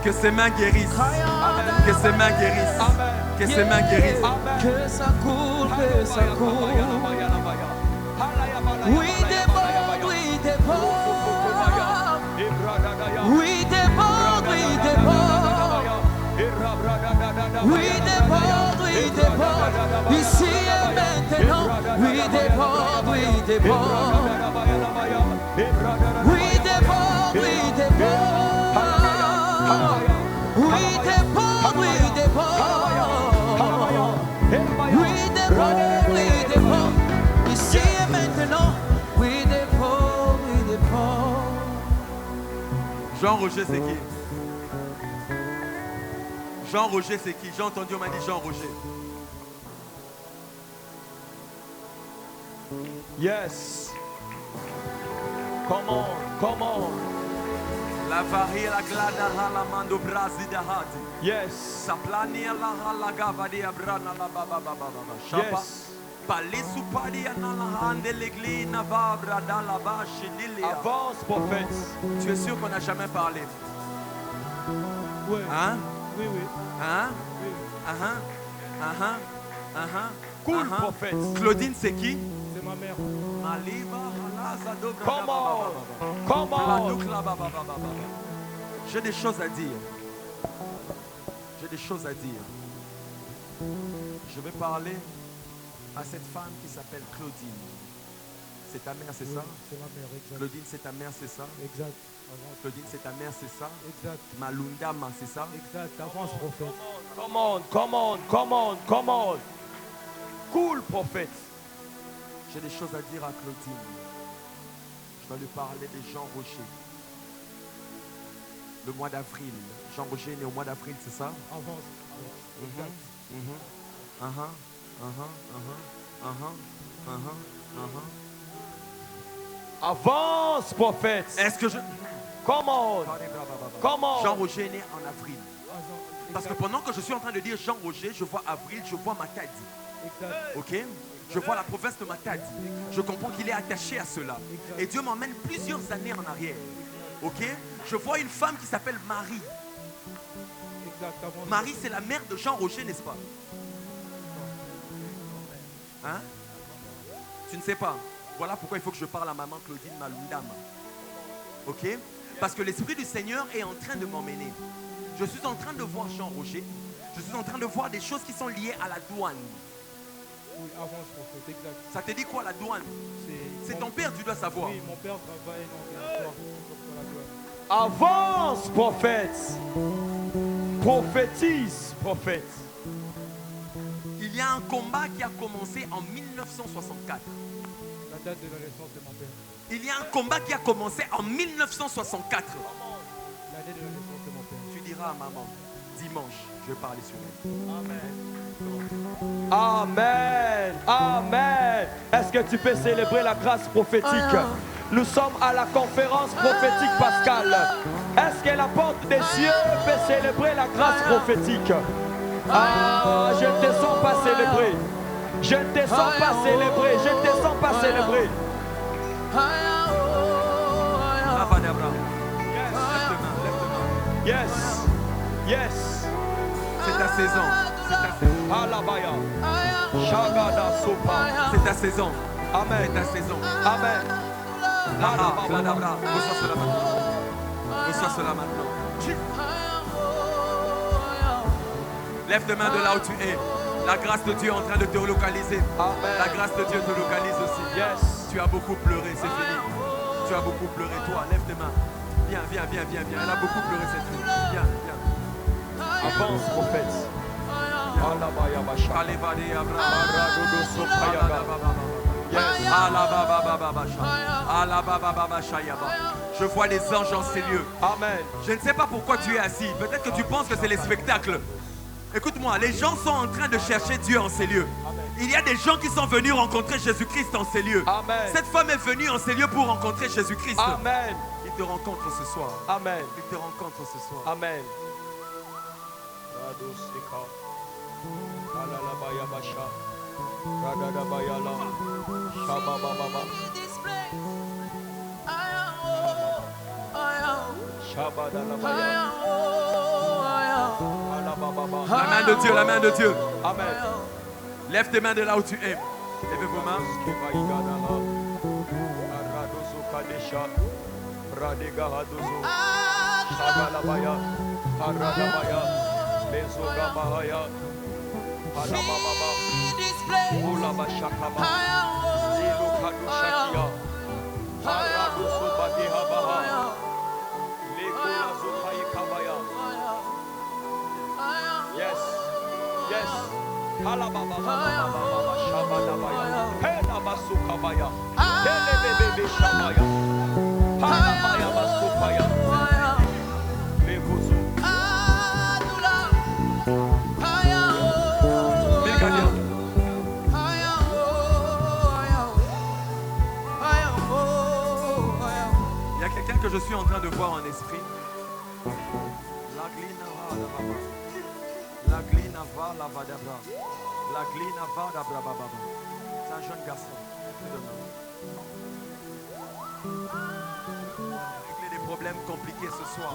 Que ses mains guérissent. Que ses mains guérissent. Que ses mains guérissent. Que ça coule, que ça coule. Oui, déborde, oui, déborde. Oui, déborde, oui, déborde. Oui, déborde, oui, déborde. Ici et maintenant. Oui, déborde, oui, déborde. Oui, déborde, oui, déborde. Oui, déborde, oui, déborde. Oui, déborde, oui, déborde. Ici et maintenant. Oui, déborde, oui, déborde. Jean-Roger, c'est qui? Jean-Roger, c'est qui? J'ai entendu, on m'a dit Jean-Roger. Yes. Come on, come on. La varie la glada hala mando brasi da hati. Yes. Saplani la hala gavadi abrana la baba baba baba. Shapa. Palisu padi na la hande l'egli na vabra da la vache dilia. Avance, prophète. Tu es sûr qu'on n'a jamais parlé? Oui. Hein? Oui, oui. Hein? Oui. Cool, prophète. Claudine, c'est qui? C'est ma mère. Come on. Come on. J'ai des choses à dire. J'ai des choses à dire. Je vais parler à cette femme qui s'appelle Claudine. C'est ta mère, c'est ça? C'est ma mère, exact. Claudine, c'est ta mère, c'est ça? Exact. Claudine, c'est ta mère, c'est ça? Exact. Malundama, c'est ça? Exact. Avance, prophète. Come on, come on, come on, come on. Cool, prophète. J'ai des choses à dire à Claudine. Je vais lui parler de Jean-Roger. Le mois d'avril. Jean-Roger est né au mois d'avril, c'est ça? Avance. Exact. Avance, prophète. Est-ce que je... Come on. Come on. Jean-Roger est né en avril. Parce que pendant que je suis en train de dire Jean-Roger, je vois avril, je vois Makadi. Exact. Ok? Je vois la province de Makadi. Je comprends qu'il est attaché à cela. Et Dieu m'emmène plusieurs années en arrière. Ok? Je vois une femme qui s'appelle Marie. Marie, c'est la mère de Jean-Roger, n'est-ce pas? Hein? Tu ne sais pas. Voilà pourquoi il faut que je parle à maman Claudine Malundama. Ok? Parce que l'Esprit du Seigneur est en train de m'emmener. Je suis en train de voir Jean-Roger. Je suis en train de voir des choses qui sont liées à la douane. Oui, avance, prophète, exact. Ça te dit quoi la douane? C'est ton père, tu dois savoir. Oui, mon père travaille dans la douane. Avance, prophète. Prophétise, prophète. Il y a un combat qui a commencé en 1964. La date de la naissance de mon père. Il y a un combat qui a commencé en 1964. La date de la naissance de mon père. Tu diras à maman, dimanche, je vais parler sur elle. Amen. Amen. Amen. Est-ce que tu peux célébrer la grâce prophétique? Nous sommes à la conférence prophétique Pascal. Est-ce que la porte des cieux peut célébrer la grâce prophétique? Ah, je ne te sens pas célébrer. Je ne te sens pas célébrer. Je ne te sens pas célébrer. Yes. Yes. C'est ta saison. C'est ta saison. Alabaya. Shagada sopa. C'est ta saison. Amen. C'est ta saison. Amen. Reçois cela maintenant. Reçois cela maintenant. Lève tes mains de là où tu es. La grâce de Dieu est en train de te relocaliser. Amen. La grâce de Dieu te localise aussi. Yes. Tu as beaucoup pleuré, c'est fini. Tu as beaucoup pleuré, toi. Lève tes mains. Viens. Elle a beaucoup pleuré cette nuit. Viens. Avance, prophète. Alabaya basha. Alevade Aradodo sopayaga. Yes. Je vois les anges en ces lieux. Amen. Je ne sais pas pourquoi tu es assis. Peut-être que tu penses que c'est les spectacles. Écoute-moi, les gens sont en train de chercher Dieu en ces lieux. Amen. Il y a des gens qui sont venus rencontrer Jésus-Christ en ces lieux. Amen. Cette femme est venue en ces lieux pour rencontrer Jésus-Christ. Amen. Il te rencontre ce soir. Amen. Il te rencontre ce soir. Amen. Radosika. Alalabaya basha. Radadabaya la. Shabababa. Shabadalabaya. Alababa. La main de Dieu, la main de Dieu. Amen. Lève tes mains de là où tu es. Levez vos mains. Aradozo kadesha. Radega hadozo. Shagalabaya. Aradabaya. Bezoga bahaya. Alababa. Olabashakama. Ilo kadushakia. Aradozo badeha baha. Lekola zokai kabaya. Yes. Yes. Alababa. Shabadabaya. Hela basukabaya. Hele bebe shabaya. Alabaya basukaya. Lekozo. Il y a quelqu'un que je suis en train de voir en esprit. La glina va la vadabra. La glina va la brababa. C'est un jeune garçon. Régler des problèmes compliqués ce soir.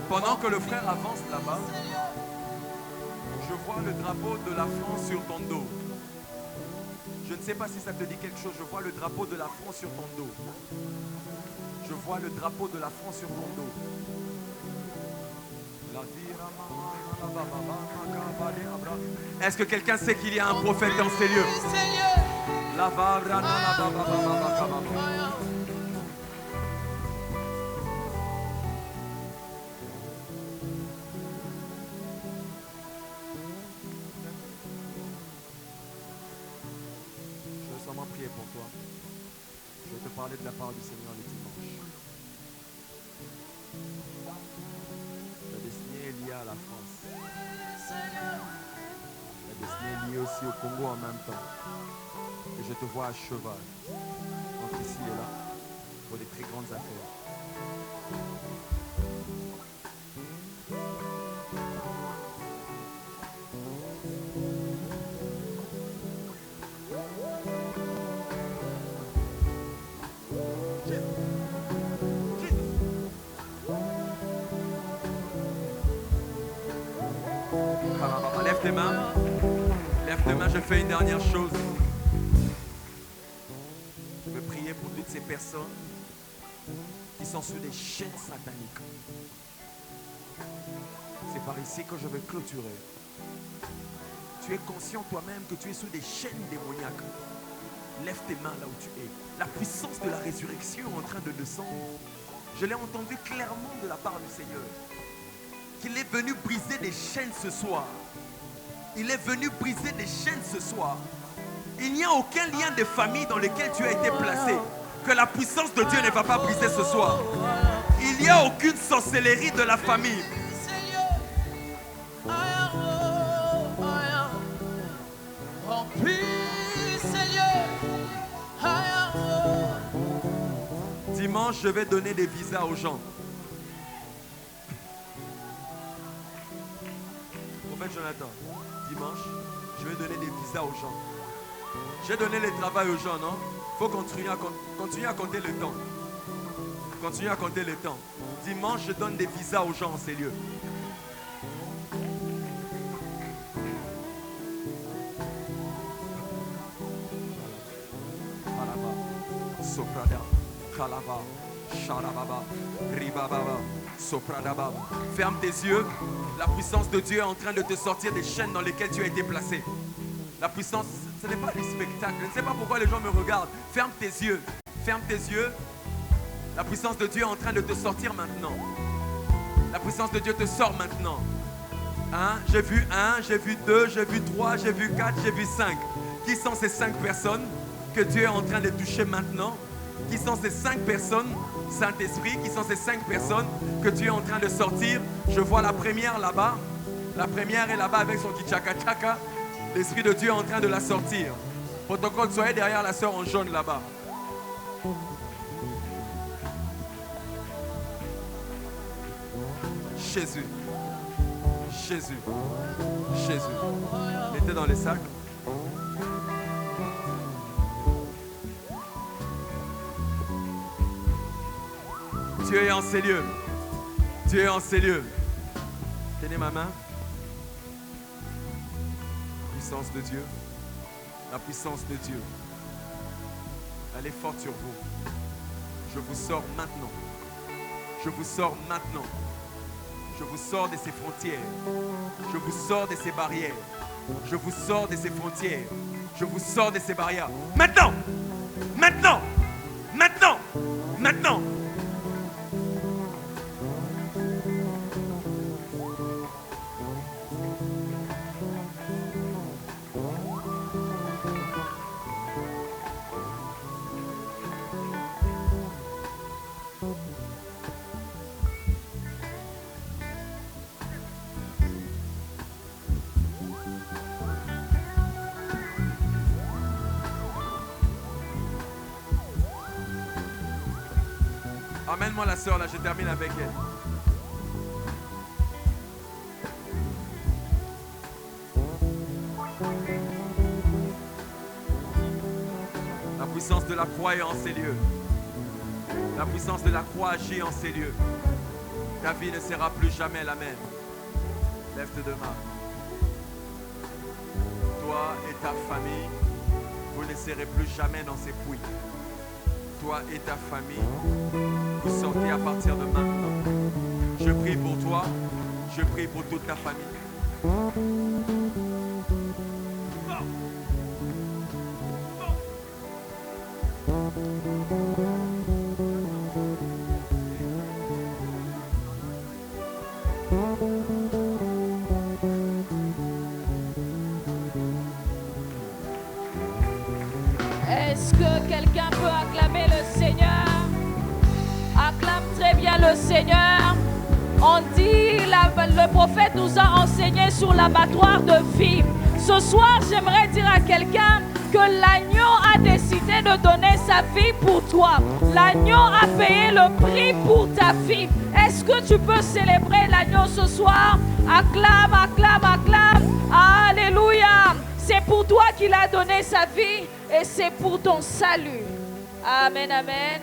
Pendant que le frère avance là-bas, je vois le drapeau de la France sur ton dos. Je ne sais pas si ça te dit quelque chose. Je vois le drapeau de la France sur ton dos. Je vois le drapeau de la France sur ton dos. Est-ce que quelqu'un sait qu'il y a un prophète dans ces lieux? Prier pour toi. Je vais te parler de la part du Seigneur le dimanche. La destinée est liée à la France. La destinée est liée aussi au Congo en même temps. Et je te vois à cheval, entre ici et là, pour des très grandes affaires. Lève tes mains. Lève tes mains, je fais une dernière chose. Je veux prier pour toutes ces personnes qui sont sous des chaînes sataniques. C'est par ici que je vais clôturer. Tu es conscient toi-même que tu es sous des chaînes démoniaques. Lève tes mains là où tu es. La puissance de la résurrection est en train de descendre. Je l'ai entendu clairement de la part du Seigneur. Qu'il est venu briser des chaînes ce soir. Il est venu briser des chaînes ce soir. Il n'y a aucun lien de famille dans lequel tu as été placé. que la puissance de Dieu ne va pas briser ce soir. Il n'y a aucune sorcellerie de la famille. Dimanche, je vais donner des visas aux gens. Prophète Jonathan, dimanche, je vais donner des visas aux gens. J'ai donné le travail aux gens, non? Il faut continuer à compter le temps. Continuez à compter le temps. Dimanche, je donne des visas aux gens en ces lieux. Soprada, Kalaba, Sharababa, Ribababa, Sopradaba. Ferme tes yeux. La puissance de Dieu est en train de te sortir des chaînes dans lesquelles tu as été placé. La puissance, ce n'est pas du spectacle. Je ne sais pas pourquoi les gens me regardent. Ferme tes yeux. Ferme tes yeux. La puissance de Dieu est en train de te sortir maintenant. La puissance de Dieu te sort maintenant. J'ai vu 1, j'ai vu 2, j'ai vu 3, j'ai vu 4, j'ai vu 5. Qui sont ces 5 personnes que Dieu est en train de toucher maintenant? Qui sont ces 5 personnes, Saint-Esprit? Qui sont ces 5 personnes que Dieu est en train de sortir? Je vois la première là-bas. La première est là-bas avec son petit tchaka-tchaka. L'Esprit de Dieu est en train de la sortir. Protocole, soyez derrière la sœur en jaune là-bas. Jésus. Jésus. Jésus. Mettez dans les sacs. Dieu est en ces lieux. Dieu est en ces lieux. Tenez ma main. La puissance de Dieu. La puissance de Dieu. Elle est forte sur vous. Je vous sors maintenant. Je vous sors maintenant. Je vous sors de ces frontières. Je vous sors de ces barrières. Je vous sors de ces frontières. Je vous sors de ces barrières. Maintenant! Maintenant! Maintenant! Maintenant! Amène-moi la sœur là, je termine avec elle. La puissance de la croix est en ces lieux. La puissance de la croix agit en ces lieux. Ta vie ne sera plus jamais la même. Lève-toi demain. Toi et ta famille, vous ne serez plus jamais dans ces puits. Toi et ta famille, vous sortez à partir de maintenant. Je prie pour toi, je prie pour toute ta famille. Est-ce que quelqu'un peut acclamer le Seigneur? Acclame très bien le Seigneur. On dit, le prophète nous a enseigné sur l'abattoir de vie. Ce soir, j'aimerais dire à quelqu'un que l'agneau a décidé de donner sa vie pour toi. L'agneau a payé le prix pour ta vie. Est-ce que tu peux célébrer l'agneau ce soir? Acclame, acclame, acclame. Alléluia. C'est pour toi qu'il a donné sa vie et c'est pour ton salut. Amen, amen.